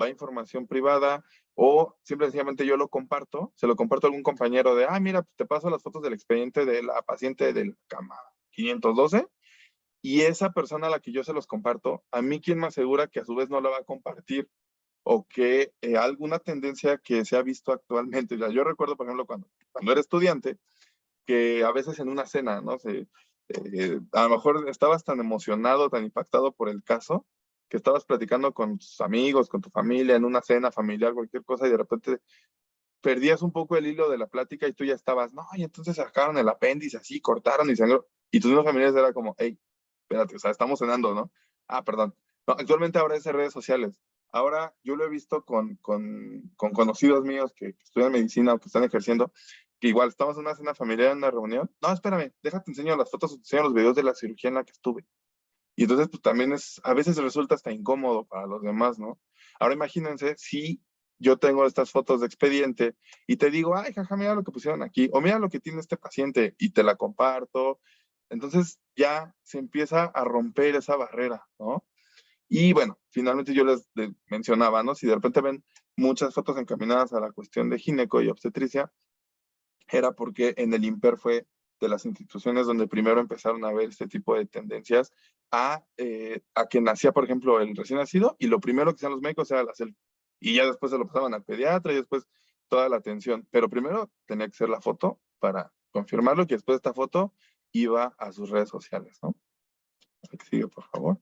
va información privada o sencillamente yo lo comparto, se lo comparto a algún compañero de, mira, pues te paso las fotos del expediente de la paciente del cama 512 y esa persona a la que yo se los comparto, a mí quién me asegura que a su vez no la va a compartir o que alguna tendencia que se ha visto actualmente. Ya, yo recuerdo, por ejemplo, cuando era estudiante, que a veces en una cena, ¿no? A lo mejor estabas tan emocionado, tan impactado por el caso, que estabas platicando con tus amigos, con tu familia, en una cena familiar, cualquier cosa, y de repente perdías un poco el hilo de la plática y tú ya estabas, no, y entonces sacaron el apéndice así, cortaron y sangró. Y tus mismos familiares era como, hey, espérate, o sea, estamos cenando, ¿no? Perdón. No, actualmente ahora es en redes sociales. Ahora yo lo he visto con conocidos míos que estudian medicina o que están ejerciendo, que igual estamos en una cena familiar, en una reunión. No, espérame, déjate enseñar las fotos, te enseño los videos de la cirugía en la que estuve. Y entonces, pues también a veces resulta hasta incómodo para los demás, ¿no? Ahora imagínense si yo tengo estas fotos de expediente y te digo, ay, jaja, mira lo que pusieron aquí, o mira lo que tiene este paciente, y te la comparto. Entonces ya se empieza a romper esa barrera, ¿no? Y bueno, finalmente yo les mencionaba, ¿no? Si de repente ven muchas fotos encaminadas a la cuestión de gineco y obstetricia, era porque en el IMPER fue de las instituciones donde primero empezaron a ver este tipo de tendencias a que nacía, por ejemplo, el recién nacido, y lo primero que hacían los médicos era la selfie. Y ya después se lo pasaban al pediatra y después toda la atención. Pero primero tenía que ser la foto para confirmarlo, que después esta foto iba a sus redes sociales, ¿no? Aquí sigue, por favor.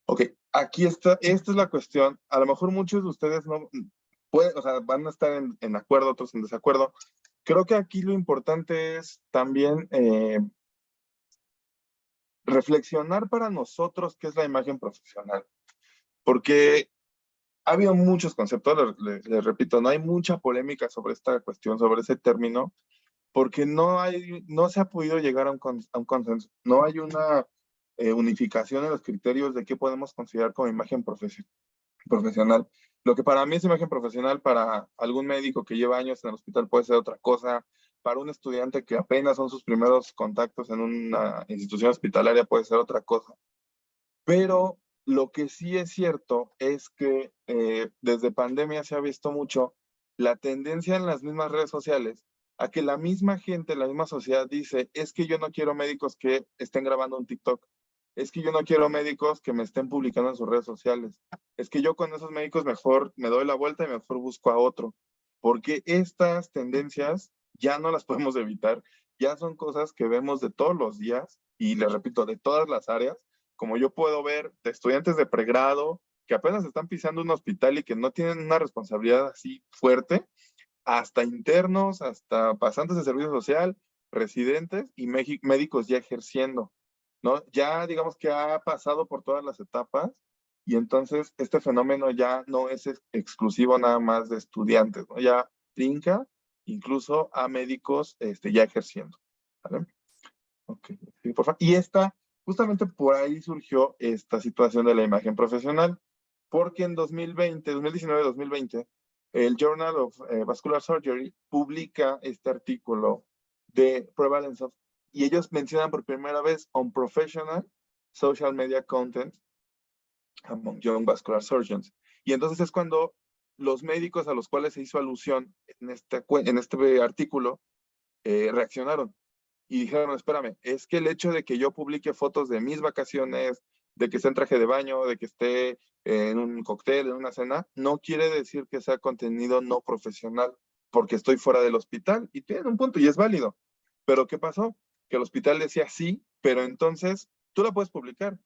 Ok, aquí está, esta es la cuestión. A lo mejor muchos de ustedes no pueden, o sea, van a estar en acuerdo, otros en desacuerdo. Creo que aquí lo importante es también reflexionar para nosotros qué es la imagen profesional, porque ha habido muchos conceptos, les repito, no hay mucha polémica sobre esta cuestión, sobre ese término, porque no se ha podido llegar a un consenso, no hay una unificación en los criterios de qué podemos considerar como imagen profesional. Lo que para mí es imagen profesional, para algún médico que lleva años en el hospital puede ser otra cosa, para un estudiante que apenas son sus primeros contactos en una institución hospitalaria puede ser otra cosa. Pero lo que sí es cierto es que desde pandemia se ha visto mucho la tendencia en las mismas redes sociales a que la misma gente, la misma sociedad dice, es que yo no quiero médicos que estén grabando un TikTok. es que yo no quiero médicos que me estén publicando en sus redes sociales, es que yo con esos médicos mejor me doy la vuelta y mejor busco a otro, porque estas tendencias ya no las podemos evitar, ya son cosas que vemos de todos los días y les repito, de todas las áreas, como yo puedo ver de estudiantes de pregrado que apenas están pisando un hospital y que no tienen una responsabilidad así fuerte, hasta internos, hasta pasantes de servicio social, residentes y médicos ya ejerciendo, ¿no? Ya digamos que ha pasado por todas las etapas y entonces este fenómeno ya no es exclusivo nada más de estudiantes, ¿no? Ya brinca incluso a médicos ya ejerciendo, ¿vale? Ok, sí, por favor. Y justamente por ahí surgió esta situación de la imagen profesional, porque en 2019-2020, el Journal of Vascular Surgery publica este artículo de Prevalence of, y ellos mencionan por primera vez unprofessional social media content among young vascular surgeons. Y entonces es cuando los médicos a los cuales se hizo alusión en este artículo reaccionaron y dijeron, espérame, es que el hecho de que yo publique fotos de mis vacaciones, de que esté en traje de baño, de que esté en un cóctel, en una cena, no quiere decir que sea contenido no profesional, porque estoy fuera del hospital y tiene un punto y es válido. Pero ¿qué pasó? Que el hospital decía sí, pero entonces tú la puedes publicar,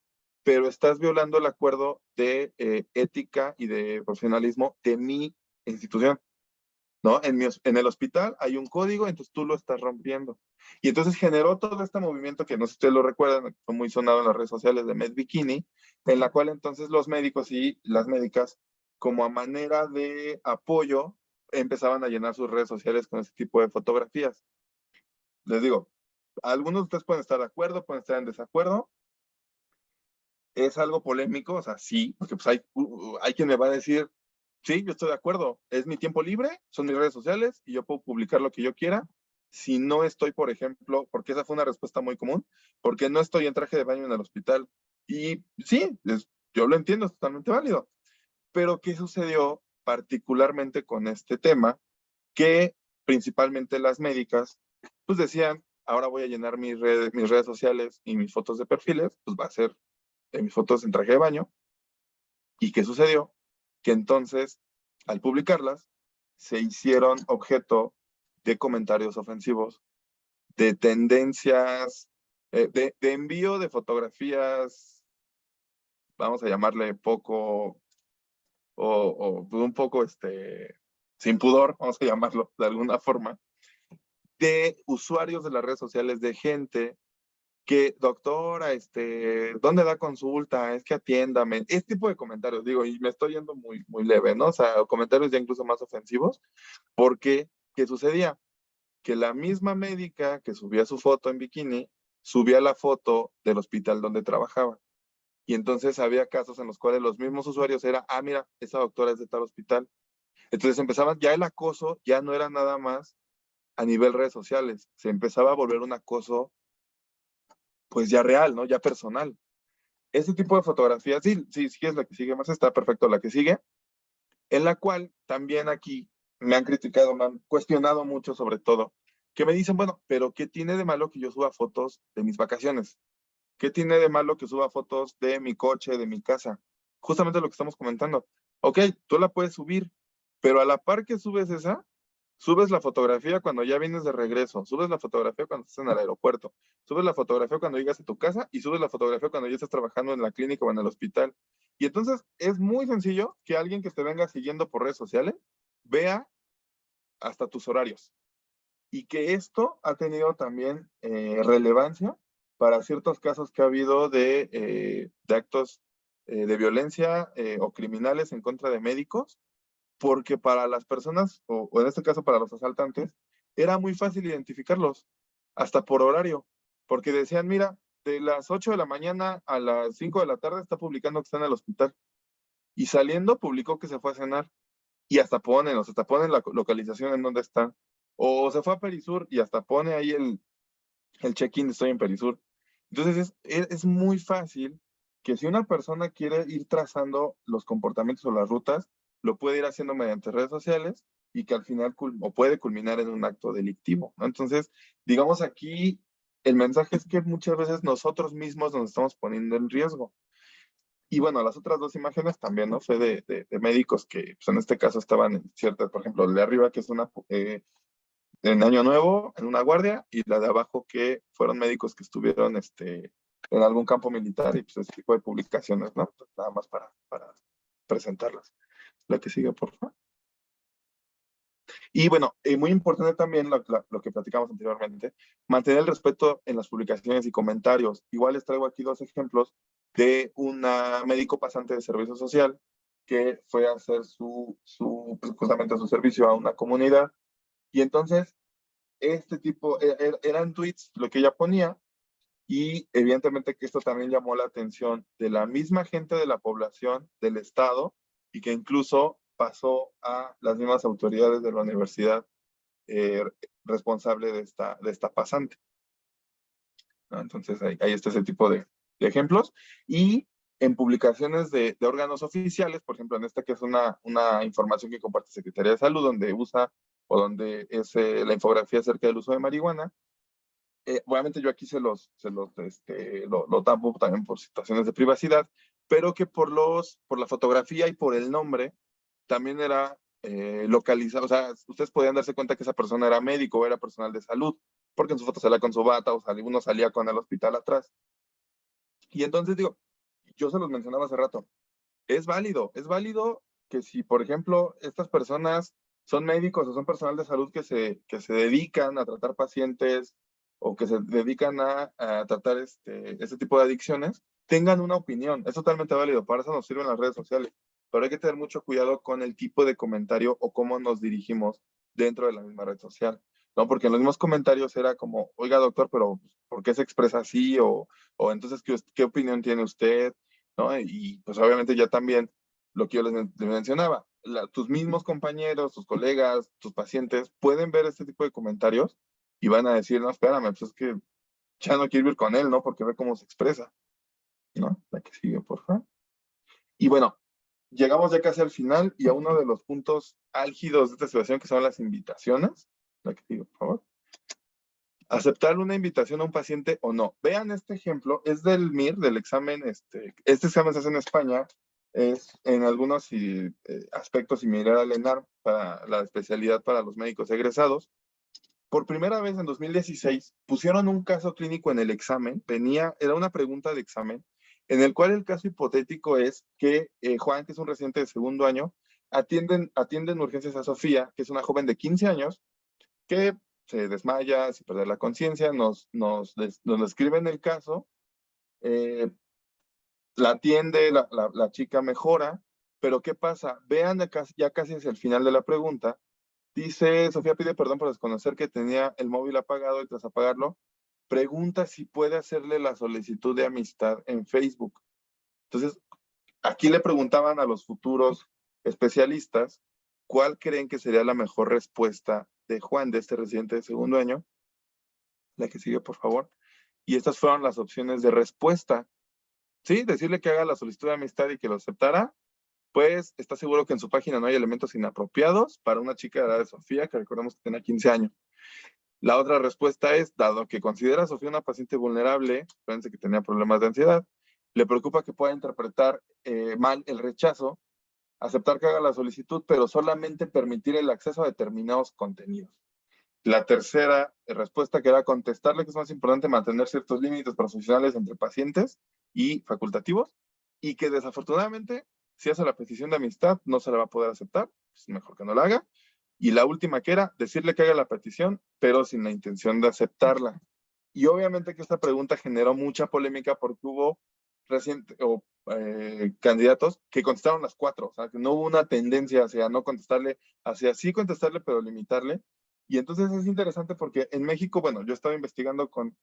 pero estás violando el acuerdo de ética y de profesionalismo de mi institución. ¿No? En el hospital hay un código, entonces tú lo estás rompiendo. Y entonces generó todo este movimiento que no sé si ustedes lo recuerdan, fue muy sonado en las redes sociales de Med Bikini, en la cual entonces los médicos y las médicas, como a manera de apoyo, empezaban a llenar sus redes sociales con ese tipo de fotografías. Les digo, algunos de ustedes pueden estar de acuerdo, pueden estar en desacuerdo. Es algo polémico, o sea, sí, porque pues hay quien me va a decir, sí, yo estoy de acuerdo, es mi tiempo libre, son mis redes sociales y yo puedo publicar lo que yo quiera. Si no estoy, por ejemplo, porque esa fue una respuesta muy común, porque no estoy en traje de baño en el hospital. Y sí, yo lo entiendo, es totalmente válido. Pero ¿qué sucedió particularmente con este tema? Que principalmente las médicas, pues decían, ahora voy a llenar mis redes sociales y mis fotos de perfiles, pues va a ser mis fotos en traje de baño. ¿Y qué sucedió? Que entonces, al publicarlas, se hicieron objeto de comentarios ofensivos, de tendencias, de envío de fotografías, vamos a llamarle poco, o un poco sin pudor, vamos a llamarlo de alguna forma, de usuarios de las redes sociales, de gente que, doctora, ¿dónde da consulta? Es que atiéndame. Este tipo de comentarios, digo, y me estoy yendo muy, muy leve, ¿no? O sea, comentarios ya incluso más ofensivos, porque, ¿qué sucedía? Que la misma médica que subía su foto en bikini, subía la foto del hospital donde trabajaba. Y entonces había casos en los cuales los mismos usuarios era, ah, mira, esa doctora es de tal hospital. Entonces empezaban, ya el acoso ya no era nada más a nivel redes sociales, se empezaba a volver un acoso pues ya real, ¿no? Ya personal. Ese tipo de fotografías, sí, sí, sí es la que sigue más, está perfecto la que sigue, en la cual también aquí me han criticado, me han cuestionado mucho sobre todo, que me dicen, bueno, pero ¿qué tiene de malo que yo suba fotos de mis vacaciones? ¿Qué tiene de malo que suba fotos de mi coche, de mi casa? Justamente lo que estamos comentando. Ok, tú la puedes subir, pero a la par que subes esa, subes la fotografía cuando ya vienes de regreso, subes la fotografía cuando estás en el aeropuerto, subes la fotografía cuando llegas a tu casa y subes la fotografía cuando ya estás trabajando en la clínica o en el hospital. Y entonces es muy sencillo que alguien que te venga siguiendo por redes sociales vea hasta tus horarios. Y que esto ha tenido también relevancia para ciertos casos que ha habido de actos de violencia o criminales en contra de médicos, porque para las personas, o en este caso para los asaltantes, era muy fácil identificarlos, hasta por horario, porque decían, mira, de las 8 de la mañana a las 5 de la tarde está publicando que está en el hospital, y saliendo publicó que se fue a cenar, y hasta ponen la localización en donde está, o se fue a Perisur y hasta pone ahí el check-in de estoy en Perisur. Entonces es muy fácil que si una persona quiere ir trazando los comportamientos o las rutas, lo puede ir haciendo mediante redes sociales y que al final o puede culminar en un acto delictivo, ¿no? Entonces, digamos aquí, el mensaje es que muchas veces nosotros mismos nos estamos poniendo en riesgo. Y bueno, las otras dos imágenes también, ¿no? Fue de médicos que, pues en este caso estaban en ciertas, por ejemplo, la de arriba que es una, en Año Nuevo, en una guardia, y la de abajo que fueron médicos que estuvieron en algún campo militar y pues ese tipo de publicaciones, ¿no? Pues, nada más para presentarlas. La que sigue, por favor. Y bueno, muy importante también lo que platicamos anteriormente, mantener el respeto en las publicaciones y comentarios. Igual les traigo aquí dos ejemplos de una médico pasante de servicio social que fue a hacer pues, justamente su servicio a una comunidad. Y entonces, este tipo, eran tweets lo que ella ponía, y evidentemente que esto también llamó la atención de la misma gente de la población, del Estado, y que incluso pasó a las mismas autoridades de la universidad eh, responsable de esta pasante, ¿no? Entonces ahí está ese tipo de ejemplos. Y en publicaciones de órganos oficiales, por ejemplo, en esta que es una información que comparte Secretaría de Salud, donde usa o donde es la infografía acerca del uso de marihuana. Obviamente yo aquí lo tapo también por situaciones de privacidad, pero que por la fotografía y por el nombre también era localizado, o sea, ustedes podían darse cuenta que esa persona era médico o era personal de salud, porque en su foto salía con su bata o uno salía con el hospital atrás. Y entonces digo, yo se los mencionaba hace rato, es válido que si, por ejemplo, estas personas son médicos o son personal de salud que se dedican a tratar pacientes o que se dedican a tratar este tipo de adicciones, tengan una opinión. Es totalmente válido, para eso nos sirven las redes sociales. Pero hay que tener mucho cuidado con el tipo de comentario o cómo nos dirigimos dentro de la misma red social, ¿no? Porque en los mismos comentarios era como, oiga, doctor, pero ¿por qué se expresa así? O entonces, ¿qué opinión tiene usted? ¿No? Y pues obviamente ya también lo que yo les mencionaba, tus mismos compañeros, tus colegas, tus pacientes pueden ver este tipo de comentarios y van a decir, no, espérame, pues es que ya no quiero ir con él, ¿no? Porque ve cómo se expresa, ¿no? La que sigue, por favor. Y bueno, llegamos ya casi al final y a uno de los puntos álgidos de esta situación que son las invitaciones. La que sigue, por favor. Aceptar una invitación a un paciente o no. Vean este ejemplo, es del MIR, del examen, este examen se hace en España, es en algunos aspectos similar al ENAR para la especialidad para los médicos egresados. Por primera vez en 2016 pusieron un caso clínico en el examen, era una pregunta de examen, en el cual el caso hipotético es que Juan, que es un residente de segundo año, atienden urgencias a Sofía, que es una joven de 15 años, que se desmaya sin perder la conciencia, nos describen el caso, eh, la atiende, la chica mejora, pero ¿qué pasa? Vean ya casi hacia el final de la pregunta, dice, Sofía pide perdón por desconocer que tenía el móvil apagado y tras apagarlo, pregunta si puede hacerle la solicitud de amistad en Facebook. Entonces, aquí le preguntaban a los futuros especialistas cuál creen que sería la mejor respuesta de Juan, de este residente de segundo año. La que sigue, por favor. Y estas fueron las opciones de respuesta. Sí, decirle que haga la solicitud de amistad y que lo aceptara, pues está seguro que en su página no hay elementos inapropiados para una chica de la edad de Sofía, que recordemos que tenía 15 años. La otra respuesta es, dado que considera a Sofía una paciente vulnerable, fíjense que tenía problemas de ansiedad, le preocupa que pueda interpretar mal el rechazo, aceptar que haga la solicitud, pero solamente permitir el acceso a determinados contenidos. La tercera respuesta, que era contestarle que es más importante mantener ciertos límites profesionales entre pacientes y facultativos, y que desafortunadamente, si hace la petición de amistad, no se la va a poder aceptar, es mejor que no la haga. Y la última, que era decirle que haga la petición, pero sin la intención de aceptarla. Y obviamente que esta pregunta generó mucha polémica porque hubo candidatos que contestaron las cuatro, o sea, que no hubo una tendencia hacia no contestarle, hacia sí contestarle, pero limitarle. Y entonces es interesante porque en México, bueno, yo estaba investigando con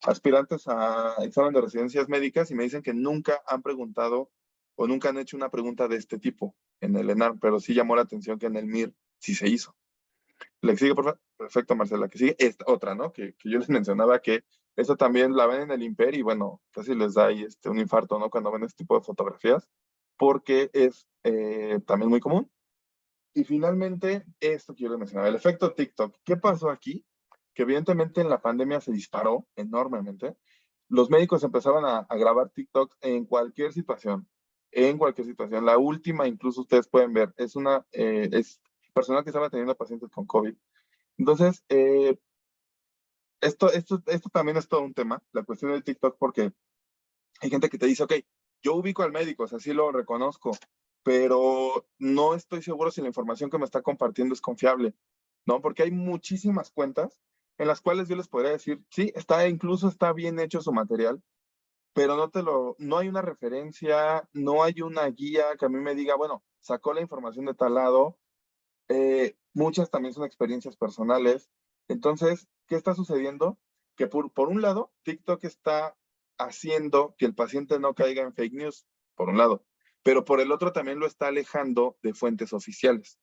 aspirantes a examen de residencias médicas y me dicen que nunca han preguntado o nunca han hecho una pregunta de este tipo en el ENAR, pero sí llamó la atención que en el MIR sí se hizo. La que sigue, por favor. Perfecto, Marcela. La que sigue, esta otra, ¿no? Que yo les mencionaba que esta también la ven en el Imper y bueno, casi les da ahí un infarto, ¿no? Cuando ven este tipo de fotografías, porque es también muy común. Y finalmente, esto que yo les mencionaba, el efecto TikTok. ¿Qué pasó aquí? que evidentemente en la pandemia se disparó enormemente. Los médicos empezaban a grabar TikToks en cualquier situación, en cualquier situación. La última, incluso ustedes pueden ver, es personal que estaba teniendo pacientes con COVID. Entonces, esto también es todo un tema, la cuestión del TikTok, porque hay gente que te dice, ok, yo ubico al médico, o sea, sí lo reconozco, pero no estoy seguro si la información que me está compartiendo es confiable, ¿no? Porque hay muchísimas cuentas en las cuales yo les podría decir, sí, incluso está bien hecho su material, pero no hay una referencia, no hay una guía que a mí me diga, bueno, sacó la información de tal lado. Muchas también son experiencias personales. Entonces, ¿qué está sucediendo? Que por un lado, TikTok está haciendo que el paciente no caiga en fake news, por un lado, pero por el otro también lo está alejando de fuentes oficiales,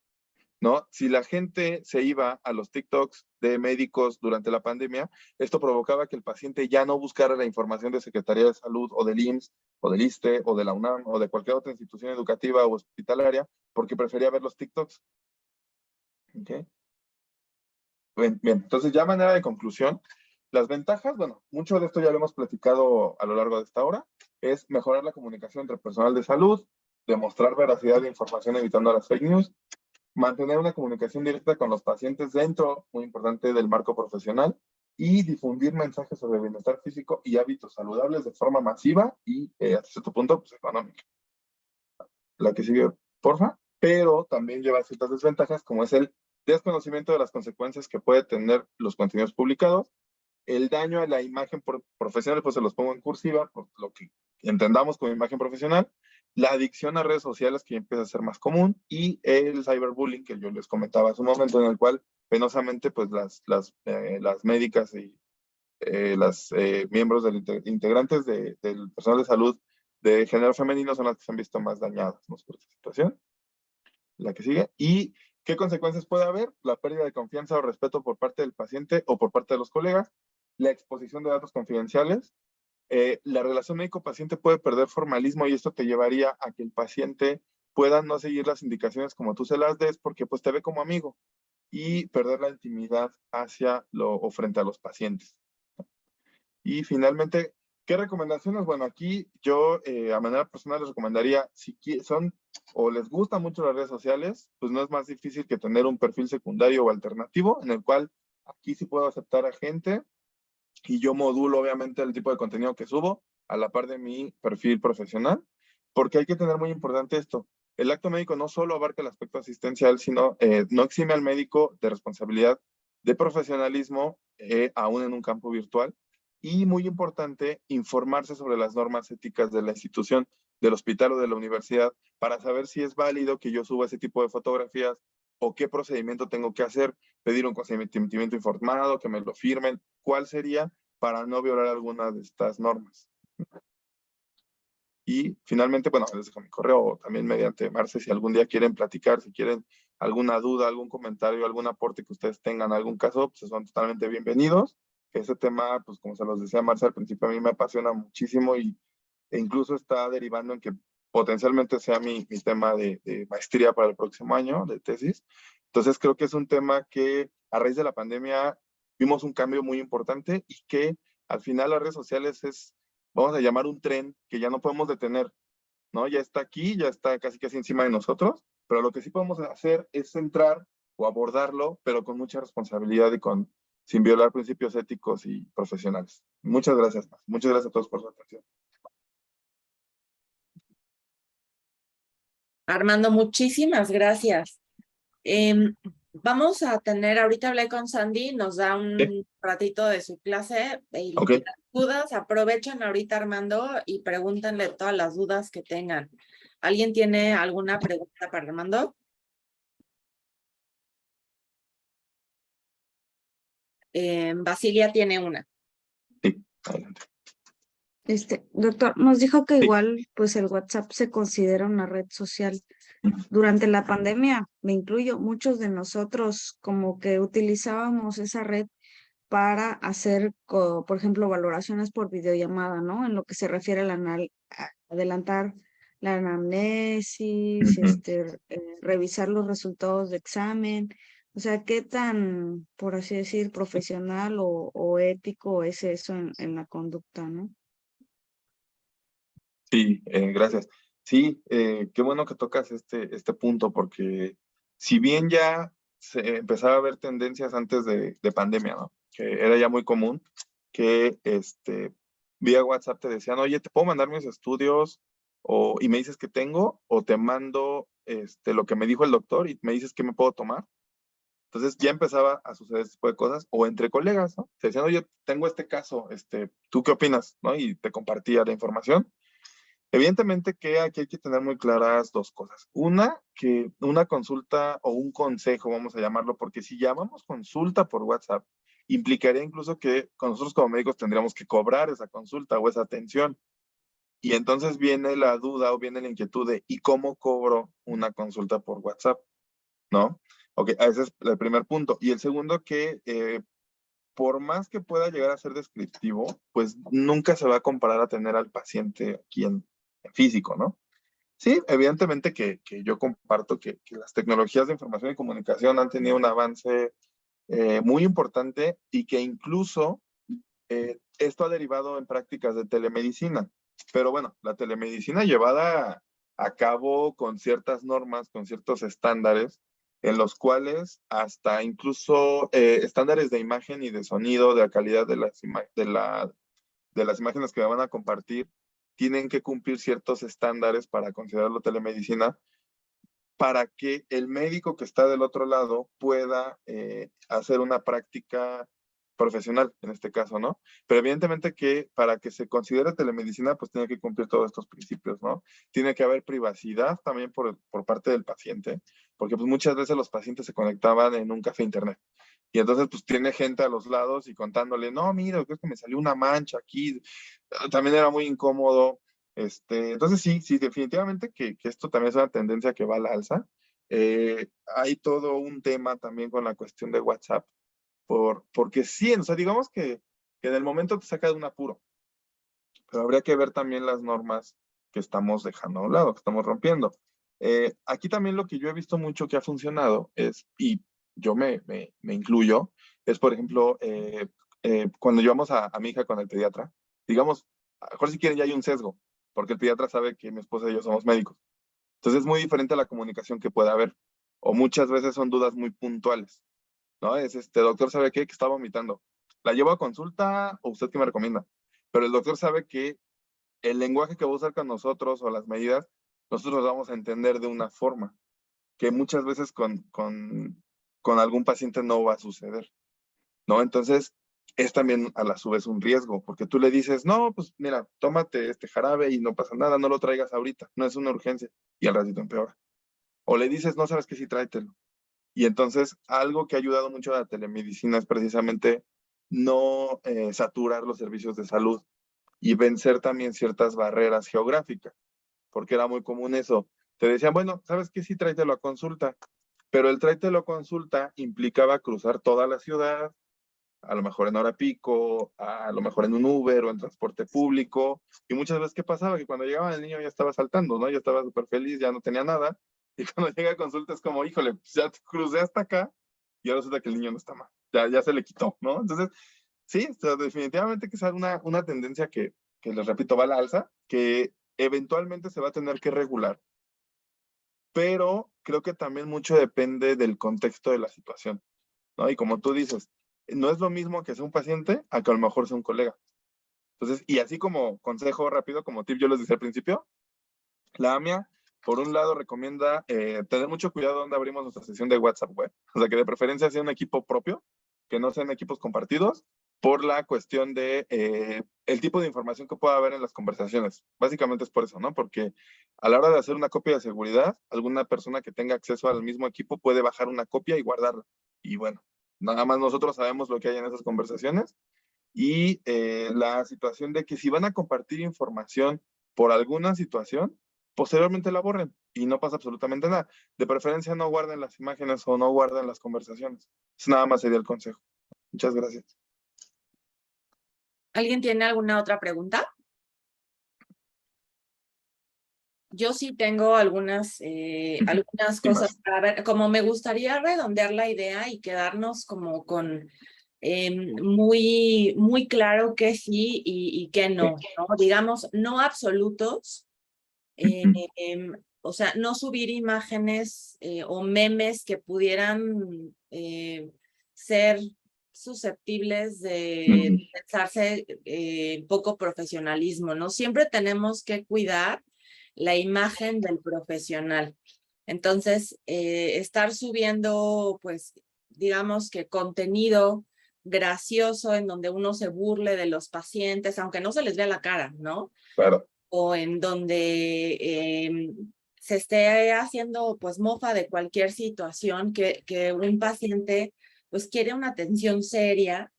¿no? Si la gente se iba a los TikToks de médicos durante la pandemia, esto provocaba que el paciente ya no buscara la información de Secretaría de Salud o del IMSS o del ISSSTE o de la UNAM o de cualquier otra institución educativa o hospitalaria porque prefería ver los TikToks. ¿Okay? Bien, bien, entonces ya a manera de conclusión, las ventajas, bueno, mucho de esto ya lo hemos platicado a lo largo de esta hora, es mejorar la comunicación entre personal de salud, demostrar veracidad de información evitando las fake news, mantener una comunicación directa con los pacientes dentro, muy importante, del marco profesional, y difundir mensajes sobre bienestar físico y hábitos saludables de forma masiva y hasta cierto punto pues, económica. La que sigue, porfa, pero también lleva ciertas desventajas como es el desconocimiento de las consecuencias que puede tener los contenidos publicados, el daño a la imagen profesional, pues se los pongo en cursiva, por lo que entendamos como imagen profesional, la adicción a redes sociales que empieza a ser más común y el cyberbullying que yo les comentaba hace un momento en el cual penosamente pues las médicas y las miembros integrantes del personal de salud de género femenino son las que se han visto más dañadas, ¿no? Por esta situación. La que sigue. ¿Y qué consecuencias puede haber? La pérdida de confianza o respeto por parte del paciente o por parte de los colegas, la exposición de datos confidenciales, la relación médico-paciente puede perder formalismo y esto te llevaría a que el paciente pueda no seguir las indicaciones como tú se las des porque pues te ve como amigo y perder la intimidad hacia o frente a los pacientes. Y finalmente, ¿qué recomendaciones? Bueno, aquí yo a manera personal les recomendaría, si son o les gustan mucho las redes sociales, pues no es más difícil que tener un perfil secundario o alternativo en el cual aquí sí puedo aceptar a gente y yo modulo obviamente el tipo de contenido que subo a la par de mi perfil profesional, porque hay que tener muy importante esto. El acto médico no solo abarca el aspecto asistencial, sino no exime al médico de responsabilidad de profesionalismo, aún en un campo virtual. Y muy importante, informarse sobre las normas éticas de la institución, del hospital o de la universidad, para saber si es válido que yo suba ese tipo de fotografías o qué procedimiento tengo que hacer, pedir un consentimiento informado, que me lo firmen, cuál sería para no violar alguna de estas normas. Y finalmente, bueno, les dejo mi correo también mediante Marce, si algún día quieren platicar, si quieren alguna duda, algún comentario, algún aporte que ustedes tengan, algún caso, pues son totalmente bienvenidos. Ese tema, pues como se los decía Marce al principio, a mí me apasiona muchísimo e incluso está derivando en que potencialmente sea mi tema de maestría para el próximo año, de tesis. Entonces creo que es un tema que a raíz de la pandemia vimos un cambio muy importante y que al final las redes sociales vamos a llamar un tren que ya no podemos detener, ¿no? Ya está aquí, ya está casi casi encima de nosotros, pero lo que sí podemos hacer es centrar o abordarlo, pero con mucha responsabilidad y sin violar principios éticos y profesionales. Muchas gracias. Muchas gracias a todos por su atención. Armando, muchísimas gracias. Vamos a tener, ahorita hablé con Sandy, nos da Sí. un ratito de su clase y Ok. las dudas, aprovechen ahorita Armando y pregúntenle todas las dudas que tengan. ¿Alguien tiene alguna pregunta para Armando? Basilia tiene una. Sí, adelante. Doctor, nos dijo que Sí. igual, pues el WhatsApp se considera una red social. Durante la pandemia, me incluyo, muchos de nosotros como que utilizábamos esa red para hacer, por ejemplo, valoraciones por videollamada, ¿no? En lo que se refiere a adelantar la anamnesis, Ujú. revisar los resultados de examen, O sea, ¿qué tan, por así decir, profesional o ético es eso en la conducta, ¿no? Sí, gracias. Sí, qué bueno que tocas este punto, porque si bien ya se empezaba a ver tendencias antes de pandemia, ¿no? Que era ya muy común que vía WhatsApp te decían, oye, ¿te puedo mandar mis estudios? Y me dices que tengo, o te mando lo que me dijo el doctor y me dices que me puedo tomar. Entonces ya empezaba a suceder este tipo de cosas, o entre colegas, ¿no? Te decían, oye, tengo este caso, ¿tú qué opinas? ¿No? Y te compartía la información. Evidentemente que aquí hay que tener muy claras dos cosas. Una, que una consulta o un consejo, vamos a llamarlo, porque si llamamos consulta por WhatsApp, implicaría incluso que con nosotros como médicos tendríamos que cobrar esa consulta o esa atención. Y entonces viene la duda o viene la inquietud de, ¿y cómo cobro una consulta por WhatsApp? ¿No? Ok, ese es el primer punto. Y el segundo, que por más que pueda llegar a ser descriptivo, pues nunca se va a comparar a tener al paciente aquí en físico, ¿no? Sí, evidentemente que yo comparto que las tecnologías de información y comunicación han tenido un avance muy importante y que incluso esto ha derivado en prácticas de telemedicina. Pero bueno, la telemedicina llevada a cabo con ciertas normas, con ciertos estándares, en los cuales hasta incluso estándares de imagen y de sonido, de la calidad de las imágenes que me van a compartir, tienen que cumplir ciertos estándares para considerarlo telemedicina, para que el médico que está del otro lado pueda hacer una práctica profesional, en este caso, ¿no? Pero evidentemente que para que se considere telemedicina, pues tiene que cumplir todos estos principios, ¿no? Tiene que haber privacidad también por parte del paciente, porque pues muchas veces los pacientes se conectaban en un café internet. Y entonces, pues tiene gente a los lados y contándole, no, mira, creo que me salió una mancha aquí. También era muy incómodo. Entonces, sí, sí, definitivamente que esto también es una tendencia que va a la alza. Hay todo un tema también con la cuestión de WhatsApp, porque sí, o sea, digamos que en el momento te saca de un apuro, pero habría que ver también las normas que estamos dejando a un lado, que estamos rompiendo. Aquí también lo que yo he visto mucho que ha funcionado es, y yo me incluyo, es por ejemplo, cuando llevamos a mi hija con el pediatra, digamos, a lo mejor si quieren ya hay un sesgo, porque el pediatra sabe que mi esposa y yo somos médicos. Entonces es muy diferente a la comunicación que puede haber, o muchas veces son dudas muy puntuales, ¿no? Es doctor, ¿sabe qué? Que está vomitando. ¿La llevo a consulta o usted qué me recomienda? Pero el doctor sabe que el lenguaje que va a usar con nosotros o las medidas, nosotros los vamos a entender de una forma que muchas veces con algún paciente no va a suceder, ¿no? Entonces, es también a la su vez un riesgo, porque tú le dices, no, pues mira, tómate este jarabe y no pasa nada, no lo traigas ahorita, no es una urgencia, y al ratito empeora. O le dices, no sabes qué, sí, tráetelo. Y entonces, algo que ha ayudado mucho a la telemedicina es precisamente no saturar los servicios de salud y vencer también ciertas barreras geográficas, porque era muy común eso. Te decían, bueno, ¿sabes qué? Sí, tráetelo a consulta, pero el tráetelo a consulta implicaba cruzar toda la ciudad, a lo mejor en hora pico, a lo mejor en un Uber o en transporte público, y muchas veces, ¿qué pasaba? Que cuando llegaba el niño ya estaba saltando, ¿no? Ya estaba súper feliz, ya no tenía nada, y cuando llega a consulta es como, híjole, pues ya crucé hasta acá, y ahora resulta que el niño no está mal, ya se le quitó, ¿no? Entonces, sí, o sea, definitivamente que es una tendencia que, les repito, va a la alza, que eventualmente se va a tener que regular, pero creo que también mucho depende del contexto de la situación, ¿no? Y como tú dices, no es lo mismo que sea un paciente a que a lo mejor sea un colega. Entonces, y así como consejo rápido, como tip yo les decía al principio, la AMIA, por un lado, recomienda tener mucho cuidado donde abrimos nuestra sesión de WhatsApp web. O sea, que de preferencia sea un equipo propio, que no sean equipos compartidos, por la cuestión de el tipo de información que pueda haber en las conversaciones. Básicamente es por eso, ¿no? Porque a la hora de hacer una copia de seguridad, alguna persona que tenga acceso al mismo equipo puede bajar una copia y guardarla. Y bueno, nada más nosotros sabemos lo que hay en esas conversaciones. Y la situación de que si van a compartir información por alguna situación, posteriormente la borren y no pasa absolutamente nada. De preferencia no guarden las imágenes o no guarden las conversaciones. Eso nada más sería el consejo. Muchas gracias. ¿Alguien tiene alguna otra pregunta? Yo sí tengo algunas Sí, cosas Marce. para ver, como me gustaría redondear la idea y quedarnos como con muy claro que sí y que Sí. no, ¿no? Digamos, no absolutos, Ujú, o sea, no subir imágenes o memes que pudieran ser susceptibles de ujú. pensarse poco profesionalismo, ¿no? Siempre tenemos que cuidar la imagen del profesional. Entonces, estar subiendo, pues, digamos que contenido gracioso en donde uno se burle de los pacientes, aunque no se les vea la cara, ¿no? Claro. O en donde se esté haciendo pues mofa de cualquier situación que un paciente pues quiere una atención seria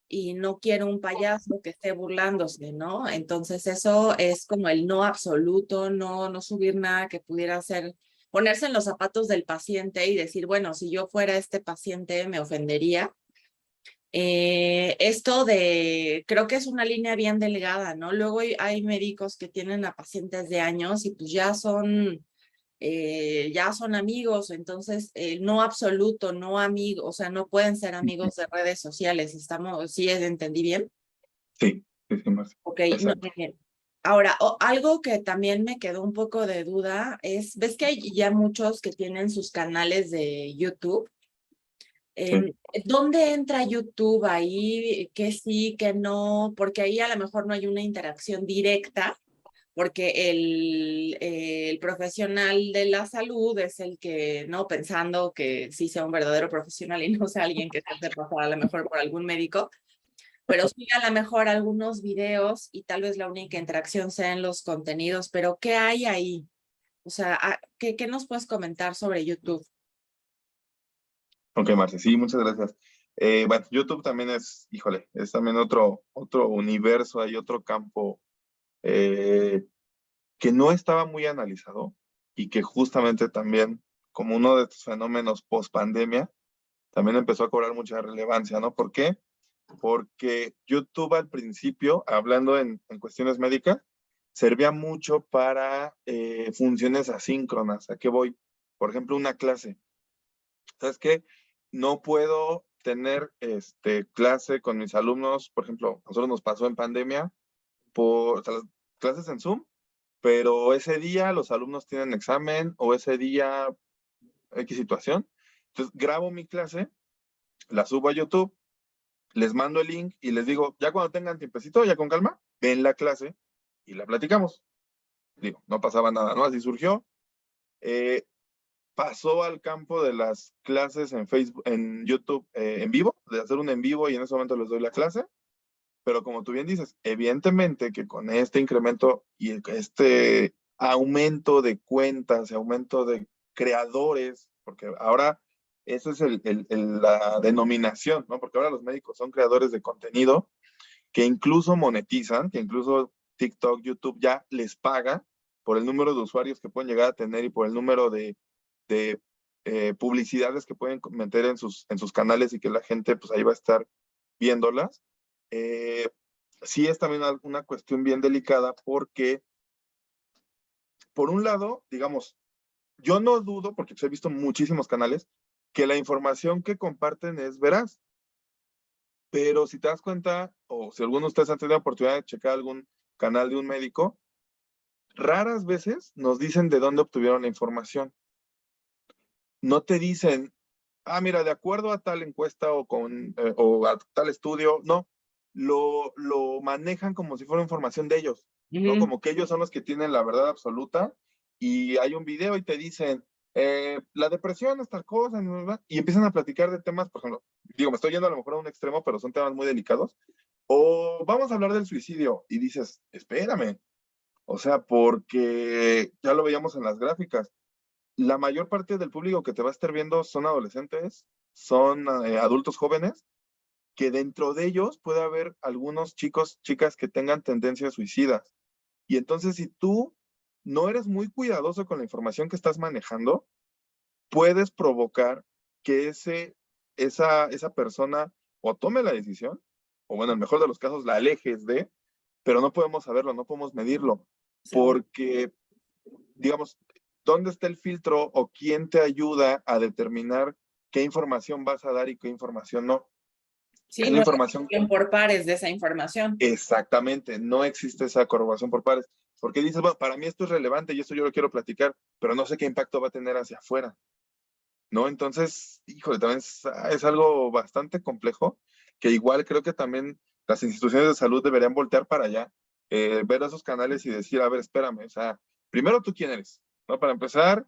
y no quiere un payaso que esté burlándose, ¿no? Entonces eso es como el no absoluto, no subir nada que pudiera ser, ponerse en los zapatos del paciente y decir, bueno, si yo fuera este paciente me ofendería. Esto de, creo que es una línea bien delgada, ¿no? Luego hay médicos que tienen a pacientes de años y pues ya son amigos, entonces no absoluto, no amigo, o sea, no pueden ser Ujú. amigos de redes sociales, estamos, ¿sí entendí bien? Sí, sí, sí, Marce. Ok, no, Exacto. bien. Ahora, algo que también me quedó un poco de duda es, ¿ves que hay ya muchos que tienen sus canales de YouTube? Sí. ¿Dónde entra YouTube ahí? ¿Qué sí, qué no? Porque ahí a lo mejor no hay una interacción directa, porque el profesional de la salud es el que, no, pensando que sí sea un verdadero profesional y no sea alguien que se hace pasar a lo mejor por algún médico, pero sí a lo mejor algunos videos y tal vez la única interacción sea en los contenidos, pero ¿qué hay ahí? O sea, ¿qué nos puedes comentar sobre YouTube? Ok, Marce, sí, muchas gracias. Bueno, YouTube también es, híjole, es también otro universo, hay otro campo eh, que no estaba muy analizado y que justamente también, como uno de estos fenómenos post pandemia, también empezó a cobrar mucha relevancia, ¿no? ¿Por qué? Porque YouTube al principio, hablando en cuestiones médicas, servía mucho para funciones asíncronas. ¿A qué voy? Por ejemplo, una clase. ¿Sabes qué? No puedo tener clase con mis alumnos, por ejemplo, a nosotros nos pasó en pandemia, o sea, las clases en Zoom, pero ese día los alumnos tienen examen o ese día X situación. Entonces grabo mi clase, la subo a YouTube, les mando el link y les digo, ya cuando tengan tiempecito, ya con calma, ven la clase y la platicamos. Digo, no pasaba nada, ¿no? Así surgió. Eh, Pasó al campo de las clases en Facebook, en YouTube en vivo, de hacer un en vivo y en ese momento les doy la clase. Pero como tú bien dices, evidentemente que con este incremento y este aumento de cuentas, aumento de creadores, porque ahora esa es la denominación, ¿no? Porque ahora los médicos son creadores de contenido que incluso monetizan, que incluso TikTok, YouTube ya les paga por el número de usuarios que pueden llegar a tener y por el número de publicidades que pueden meter en sus canales y que la gente pues ahí va a estar viéndolas. Eh, sí es también una cuestión bien delicada porque, por un lado, digamos, yo no dudo, porque he visto muchísimos canales, que la información que comparten es veraz, pero si te das cuenta, o si alguno de ustedes han tenido la oportunidad de checar algún canal de un médico, raras veces nos dicen de dónde obtuvieron la información. No te dicen, ah, mira, de acuerdo a tal encuesta o a tal estudio, no, lo manejan como si fuera información de ellos, ¿no? Ujú. Como que ellos son los que tienen la verdad absoluta y hay un video y te dicen, la depresión es tal cosa, ¿no? Y empiezan a platicar de temas, por ejemplo, digo, me estoy yendo a lo mejor a un extremo, pero son temas muy delicados, o vamos a hablar del suicidio y dices, espérame, o sea, porque ya lo veíamos en las gráficas, la mayor parte del público que te va a estar viendo son adolescentes, son adultos jóvenes, que dentro de ellos puede haber algunos chicos, chicas que tengan tendencias suicidas. Y entonces, si tú no eres muy cuidadoso con la información que estás manejando, puedes provocar que esa persona o tome la decisión, o bueno, en el mejor de los casos, la alejes de, pero no podemos saberlo, no podemos medirlo, Seguro. porque digamos, ¿dónde está el filtro o quién te ayuda a determinar qué información vas a dar y qué información no? Sí, Es no la hay información. correlación por pares de esa información. Exactamente, no existe esa corroboración por pares. Porque dices, bueno, para mí esto es relevante y esto yo lo quiero platicar, pero no sé qué impacto va a tener hacia afuera, ¿no? Entonces, híjole, también es algo bastante complejo, que igual creo que también las instituciones de salud deberían voltear para allá, ver esos canales y decir, a ver, espérame, o sea, primero tú quién eres, ¿no? Para empezar,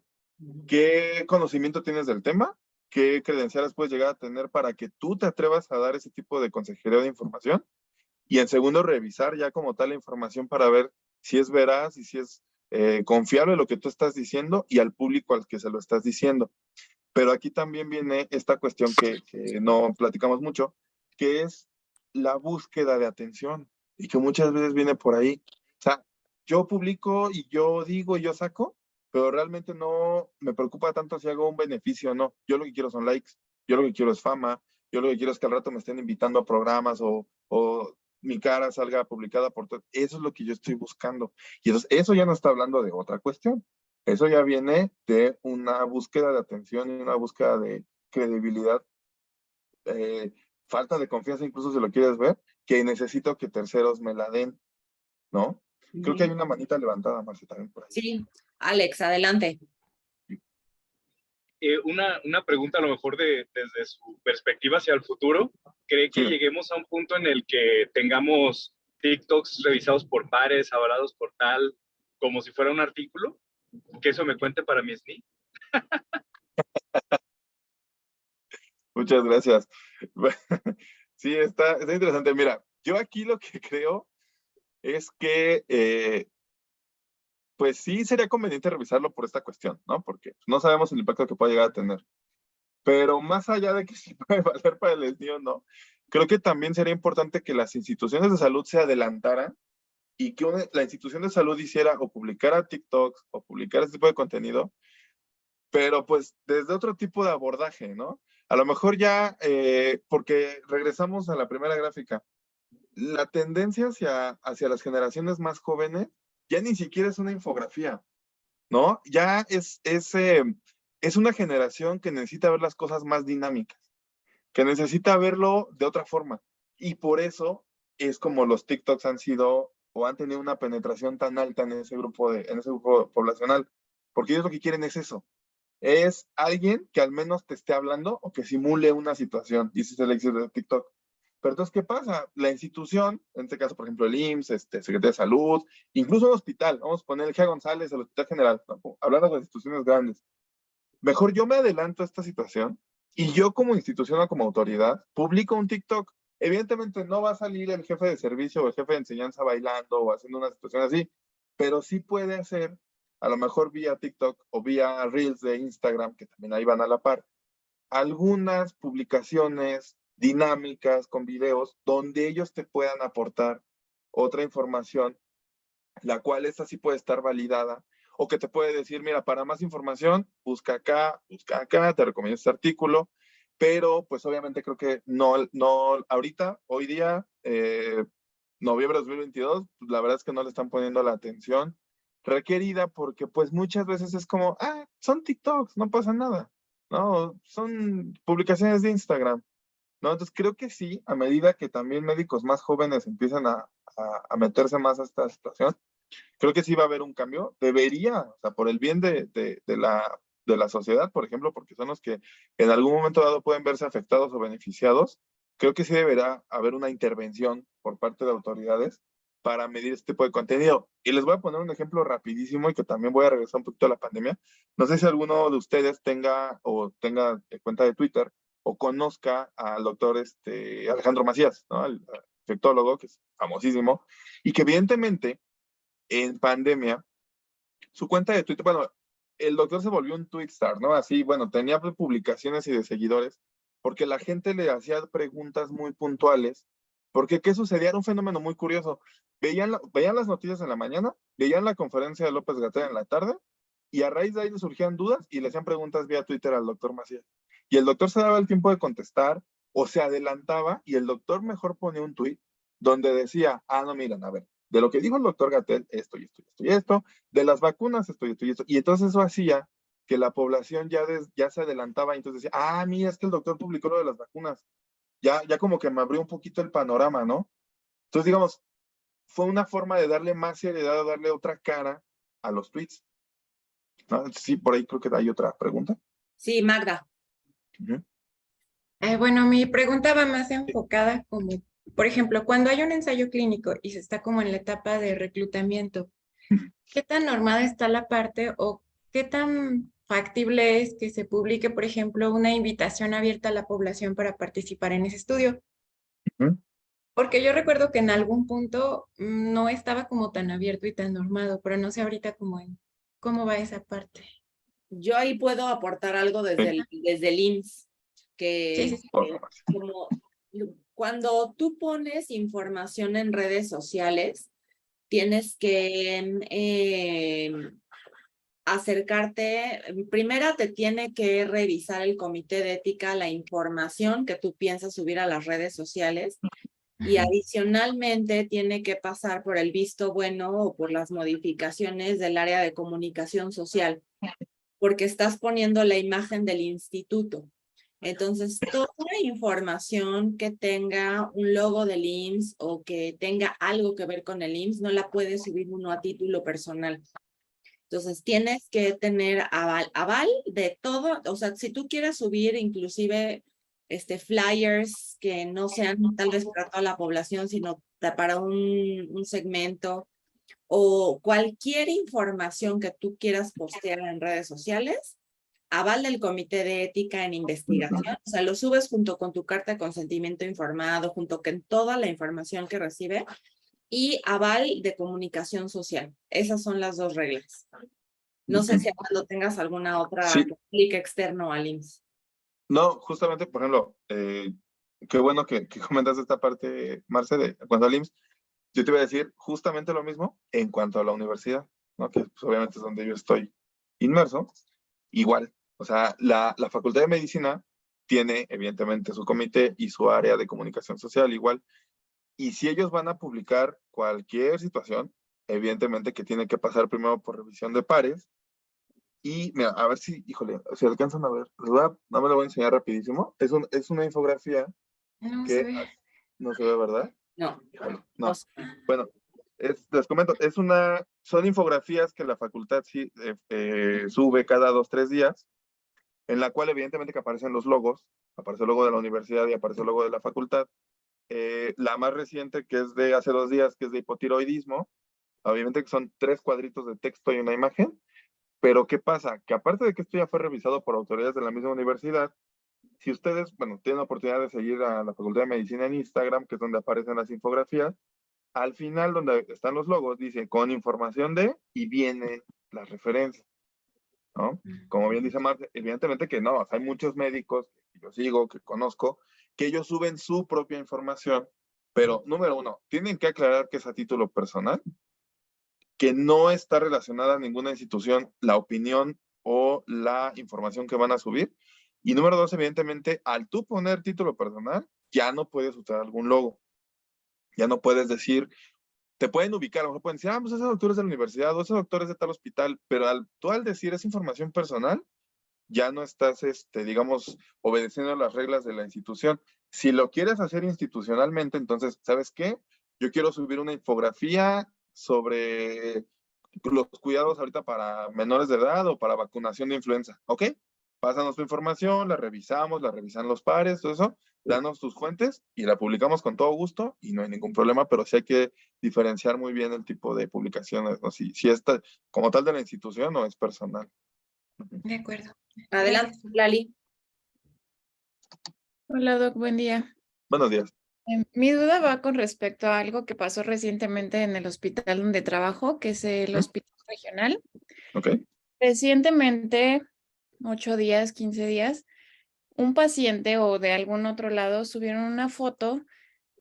¿qué conocimiento tienes del tema? ¿Qué credenciales puedes llegar a tener para que tú te atrevas a dar ese tipo de consejería de información? Y en segundo, revisar ya como tal la información para ver si es veraz y si es confiable lo que tú estás diciendo y al público al que se lo estás diciendo. Pero aquí también viene esta cuestión que no platicamos mucho, que es la búsqueda de atención y que muchas veces viene por ahí. O sea, yo publico y yo digo y yo saco, pero realmente no me preocupa tanto si hago un beneficio o no. Yo lo que quiero son likes, yo lo que quiero es fama, yo lo que quiero es que al rato me estén invitando a programas o mi cara salga publicada por todo. Eso es lo que yo estoy buscando. Y entonces, eso ya no está hablando de otra cuestión. Eso ya viene de una búsqueda de atención y una búsqueda de credibilidad, eh, falta de confianza, incluso si lo quieres ver, que necesito que terceros me la den, ¿no? Creo que hay una manita levantada, Marcia, también por ahí. Sí, Alex, adelante. Una pregunta a lo mejor desde su perspectiva hacia el futuro. ¿Cree que Sí. lleguemos a un punto en el que tengamos TikToks revisados por pares, avalados por tal, como si fuera un artículo? Que eso me cuente para mi SNI. Muchas gracias. Sí, está interesante. Mira, yo aquí lo que creo es que, pues sí sería conveniente revisarlo por esta cuestión, ¿no? Porque no sabemos el impacto que puede llegar a tener. Pero más allá de que sí puede valer para el SNI o no, creo que también sería importante que las instituciones de salud se adelantaran y que la institución de salud hiciera o publicara TikToks o publicara este tipo de contenido, pero pues desde otro tipo de abordaje, ¿no? A lo mejor ya, porque regresamos a la primera gráfica, la tendencia hacia las generaciones más jóvenes ya ni siquiera es una infografía, ¿no? Ya es una generación que necesita ver las cosas más dinámicas, que necesita verlo de otra forma. Y por eso es como los TikToks han sido o han tenido una penetración tan alta en ese grupo poblacional, porque ellos lo que quieren es eso. Es alguien que al menos te esté hablando o que simule una situación. Y ese es el éxito de TikTok. Pero entonces, ¿qué pasa? La institución, en este caso, por ejemplo, el IMSS, Secretaría de Salud, incluso un hospital, vamos a poner el G. González, el Hospital General, ¿no? Hablando de instituciones grandes. Mejor yo me adelanto a esta situación y yo como institución o como autoridad publico un TikTok. Evidentemente no va a salir el jefe de servicio o el jefe de enseñanza bailando o haciendo una situación así, pero sí puede hacer, a lo mejor vía TikTok o vía Reels de Instagram, que también ahí van a la par, algunas publicaciones dinámicas con videos donde ellos te puedan aportar otra información, la cual esta sí puede estar validada o que te puede decir, mira, para más información, busca acá, te recomiendo este artículo, pero pues obviamente creo que no ahorita, hoy día, noviembre de 2022, pues, la verdad es que no le están poniendo la atención requerida porque pues muchas veces es como, son TikToks, no pasa nada, ¿no? Son publicaciones de Instagram, ¿no? Entonces creo que sí, a medida que también médicos más jóvenes empiezan a meterse más a esta situación, creo que sí va a haber un cambio. Debería, o sea, por el bien de la sociedad, por ejemplo, porque son los que en algún momento dado pueden verse afectados o beneficiados, creo que sí deberá haber una intervención por parte de autoridades para medir este tipo de contenido. Y les voy a poner un ejemplo rapidísimo y que también voy a regresar un poquito a la pandemia. No sé si alguno de ustedes tenga cuenta de Twitter o conozca al doctor Alejandro Macías, ¿no? El infectólogo, que es famosísimo, y que evidentemente en pandemia, su cuenta de Twitter, bueno, el doctor se volvió un tweetstar, ¿no? Así, bueno, tenía publicaciones y de seguidores, porque la gente le hacía preguntas muy puntuales, porque ¿qué sucedía? Era un fenómeno muy curioso. Veían las noticias en la mañana, veían la conferencia de López Gatell en la tarde, y a raíz de ahí le surgían dudas y le hacían preguntas vía Twitter al doctor Macías. Y el doctor se daba el tiempo de contestar o se adelantaba y el doctor mejor ponía un tweet donde decía, no, miren, a ver, de lo que dijo el doctor Gatell, esto y esto y esto y esto, de las vacunas, esto y esto y esto. Y entonces eso hacía que la población ya se adelantaba y entonces decía, ah, mira, es que el doctor publicó lo de las vacunas. Ya como que me abrió un poquito el panorama, ¿no? Entonces, digamos, fue una forma de darle más seriedad, darle otra cara a los tweets, ¿no? Sí, por ahí creo que hay otra pregunta. Sí, Magda. Uh-huh. Bueno, mi pregunta va más enfocada como, por ejemplo, cuando hay un ensayo clínico y se está como en la etapa de reclutamiento, ¿qué tan normada está la parte o qué tan factible es que se publique, por ejemplo, una invitación abierta a la población para participar en ese estudio? Uh-huh. Porque yo recuerdo que en algún punto no estaba como tan abierto y tan normado, pero no sé ahorita cómo va esa parte. Yo ahí puedo aportar algo desde el IMSS, que Sí. como cuando tú pones información en redes sociales, tienes que acercarte, primero te tiene que revisar el comité de ética la información que tú piensas subir a las redes sociales y adicionalmente tiene que pasar por el visto bueno o por las modificaciones del área de comunicación social, porque estás poniendo la imagen del instituto. Entonces, toda información que tenga un logo del IMSS o que tenga algo que ver con el IMSS no la puede subir uno a título personal. Entonces, tienes que tener aval de todo. O sea, si tú quieres subir inclusive flyers que no sean tal vez para toda la población, sino para un segmento o cualquier información que tú quieras postear en redes sociales, aval del comité de ética en investigación, o sea, lo subes junto con tu carta de consentimiento informado, junto con toda la información que recibe, y aval de comunicación social. Esas son las dos reglas. No sé si cuando tengas alguna otra Sí. que aplique externo al IMSS. No, justamente, por ejemplo, qué bueno que comentas esta parte, Marce, de cuanto al IMSS. Yo te iba a decir justamente lo mismo en cuanto a la universidad, ¿no? Que pues, obviamente es donde yo estoy inmerso. Igual, o sea, la Facultad de Medicina tiene evidentemente su comité y su área de comunicación social igual. Y si ellos van a publicar cualquier situación, evidentemente que tiene que pasar primero por revisión de pares. Y mira, a ver si, híjole, si alcanzan a ver, no me lo voy a enseñar rapidísimo. Es una infografía No se que ve. no se ve, ¿verdad? No. Híjole, no. Bueno, les comento, son infografías que la facultad sí, sube cada 2-3 días, en la cual evidentemente que aparecen los logos, aparece el logo de la universidad y aparece el logo de la facultad. La más reciente, que es de hace 2 días, que es de hipotiroidismo, obviamente que son 3 cuadritos de texto y una imagen, pero ¿qué pasa? Que aparte de que esto ya fue revisado por autoridades de la misma universidad, si ustedes, bueno, tienen la oportunidad de seguir a la Facultad de Medicina en Instagram, que es donde aparecen las infografías, al final donde están los logos, dice con información de, y viene la referencia, ¿no? Como bien dice Marta, evidentemente que no, hay muchos médicos que yo sigo, que conozco, que ellos suben su propia información, pero número uno, tienen que aclarar que es a título personal, que no está relacionada a ninguna institución la opinión o la información que van a subir. Y número dos, evidentemente, al tú poner título personal, ya no puedes usar algún logo. Ya no puedes decir, te pueden ubicar, a lo mejor pueden decir, pues ese doctor es de la universidad o ese doctor es de tal hospital, pero tú al decir esa información personal, ya no estás, digamos, obedeciendo las reglas de la institución. Si lo quieres hacer institucionalmente, entonces, ¿sabes qué? Yo quiero subir una infografía sobre los cuidados ahorita para menores de edad o para vacunación de influenza, ¿ok? Pásanos tu información, la revisan los pares, todo eso, danos tus fuentes y la publicamos con todo gusto y no hay ningún problema, pero sí hay que diferenciar muy bien el tipo de publicaciones, ¿no? Si es como tal de la institución o es personal. De acuerdo. Adelante, Lali. Hola, Doc, buen día. Buenos días. Mi duda va con respecto a algo que pasó recientemente en el hospital donde trabajo, que es el hospital regional. Ok. Recientemente, 8 días, 15 días, un paciente o de algún otro lado subieron una foto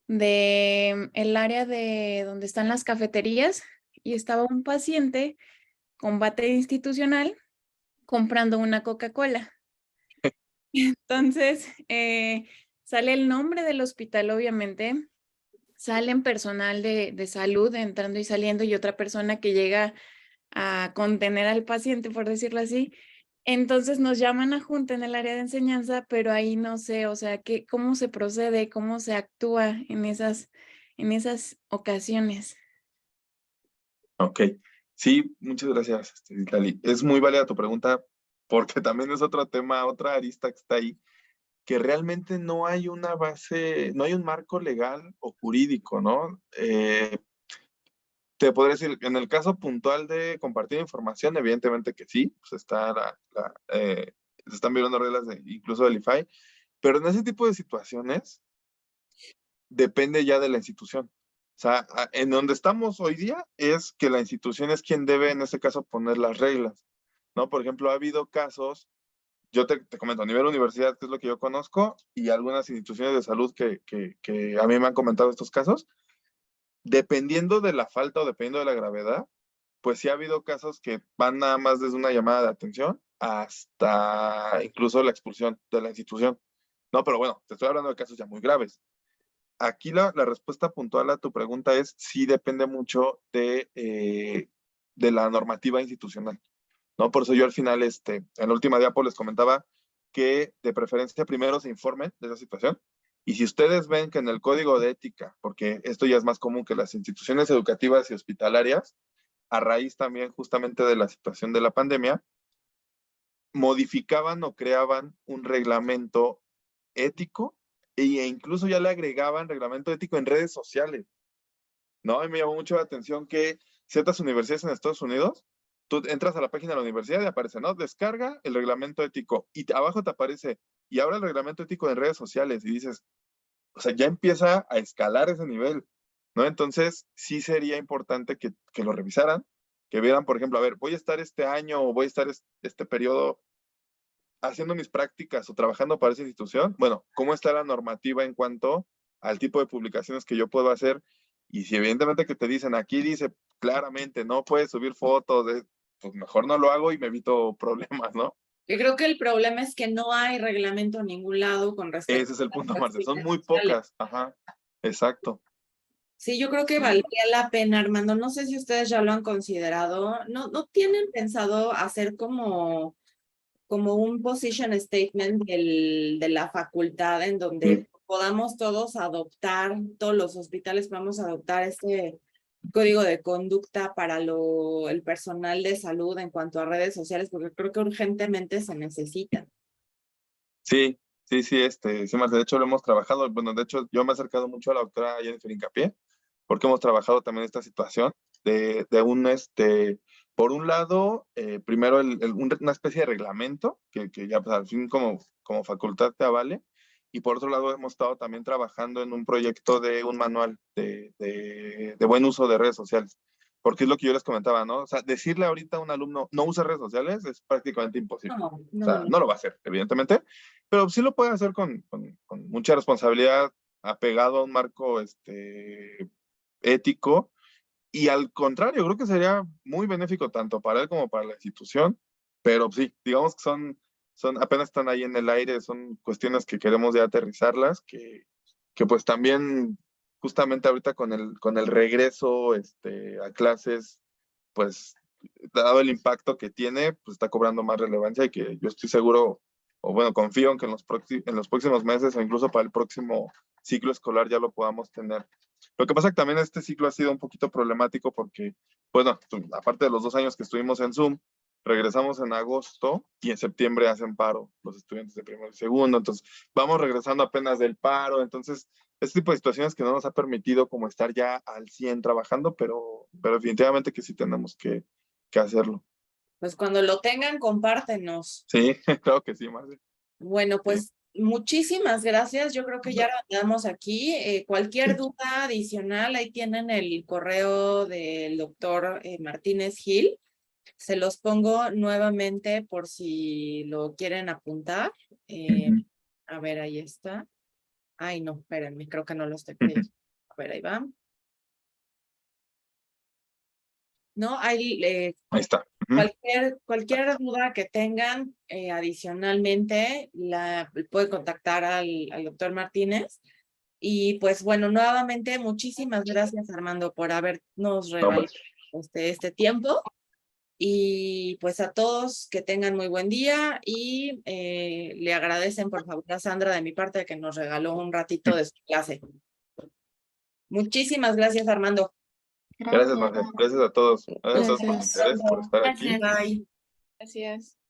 de el área de donde están las cafeterías y estaba un paciente con bata institucional comprando una Coca-Cola. Entonces, sale el nombre del hospital, obviamente, salen personal de salud entrando y saliendo y otra persona que llega a contener al paciente, por decirlo así. Entonces nos llaman a junta en el área de enseñanza, pero ahí no sé, o sea, cómo se procede, cómo se actúa en esas ocasiones. Ok, sí, muchas gracias, Lali. Es muy válida tu pregunta porque también es otro tema, otra arista que está ahí, que realmente no hay una base, no hay un marco legal o jurídico, ¿no? Te podría decir, en el caso puntual de compartir información, evidentemente que sí, pues está se están violando reglas incluso del IFAI, pero en ese tipo de situaciones depende ya de la institución. O sea, en donde estamos hoy día es que la institución es quien debe, en este caso, poner las reglas, ¿no? Por ejemplo, ha habido casos, yo te comento, a nivel universidad, que es lo que yo conozco, y algunas instituciones de salud que a mí me han comentado estos casos, dependiendo de la falta o dependiendo de la gravedad, pues sí ha habido casos que van nada más desde una llamada de atención hasta incluso la expulsión de la institución. No, pero bueno, te estoy hablando de casos ya muy graves. Aquí la respuesta puntual a tu pregunta es sí depende mucho de la normativa institucional, ¿no? Por eso yo al final, en la última diapo les comentaba que de preferencia primero se informen de esa situación. Y si ustedes ven que en el código de ética, porque esto ya es más común que las instituciones educativas y hospitalarias, a raíz también justamente de la situación de la pandemia, modificaban o creaban un reglamento ético e incluso ya le agregaban reglamento ético en redes sociales, ¿no? Y me llamó mucho la atención que ciertas universidades en Estados Unidos, tú entras a la página de la universidad y aparece, ¿no? Descarga el reglamento ético y abajo te aparece, y ahora el reglamento ético en redes sociales y dices, o sea, ya empieza a escalar ese nivel, ¿no? Entonces, sí sería importante que lo revisaran, que vieran, por ejemplo, a ver, voy a estar este año o voy a estar este periodo haciendo mis prácticas o trabajando para esa institución, bueno, ¿cómo está la normativa en cuanto al tipo de publicaciones que yo puedo hacer? Y si evidentemente que te dicen, aquí dice claramente, no puedes subir fotos, pues mejor no lo hago y me evito problemas, ¿no? Yo creo que el problema es que no hay reglamento en ningún lado con respecto Ese es el punto, a las Marce, son redes muy sociales. pocas, ajá, exacto. Sí, yo creo que Sí. valdría la pena, Armando. No sé si ustedes ya lo han considerado. ¿No tienen pensado hacer como un position statement de la facultad en donde podamos todos adoptar, todos los hospitales podamos adoptar este código de conducta para el personal de salud en cuanto a redes sociales? Porque creo que urgentemente se necesita. Sí, sí, Marce, de hecho lo hemos trabajado, bueno, de hecho yo me he acercado mucho a la doctora Jennifer Incapié, porque hemos trabajado también esta situación por un lado, primero una especie de reglamento, que ya pues, al fin como facultad te avale, y por otro lado hemos estado también trabajando en un proyecto de un manual de buen uso de redes sociales, porque es lo que yo les comentaba, ¿no? O sea, decirle ahorita a un alumno no use redes sociales es prácticamente imposible. No, O no, sea, no. no lo va a hacer, evidentemente, pero sí lo puede hacer con mucha responsabilidad, apegado a un marco ético, y al contrario, creo que sería muy benéfico tanto para él como para la institución, pero sí, digamos que apenas están ahí en el aire, son cuestiones que queremos ya aterrizarlas, que pues también justamente ahorita con el regreso a clases, pues dado el impacto que tiene, pues está cobrando más relevancia y que yo estoy seguro, o bueno, confío en que en los próximos meses o incluso para el próximo ciclo escolar ya lo podamos tener. Lo que pasa que también este ciclo ha sido un poquito problemático porque, bueno, aparte de los 2 años que estuvimos en Zoom, regresamos en agosto y en septiembre hacen paro los estudiantes de primero y segundo, entonces vamos regresando apenas del paro, entonces este tipo de situaciones que no nos ha permitido como estar ya al 100 trabajando, pero definitivamente que sí tenemos que hacerlo. Pues cuando lo tengan, compártenos. Sí, claro que sí, Marce. Bueno, Sí, pues muchísimas gracias. Yo creo que ya lo damos aquí. Cualquier duda adicional, ahí tienen el correo del doctor Martínez Gil. Se los pongo nuevamente por si lo quieren apuntar. A ver, ahí está. Ay, no, espérenme, creo que no lo estoy poniendo. A ver, ahí va. No, ahí ahí está. cualquier duda que tengan adicionalmente, puede contactar al doctor Martínez. Y pues bueno, nuevamente muchísimas gracias, Armando, por habernos regalado este tiempo. Y pues a todos que tengan muy buen día y le agradecen por favor a Sandra de mi parte que nos regaló un ratito de su clase. Muchísimas gracias, Armando. Gracias, Mafe. Gracias a todos. Gracias a todos por su Gracias. interés, por estar aquí. Bye. Gracias.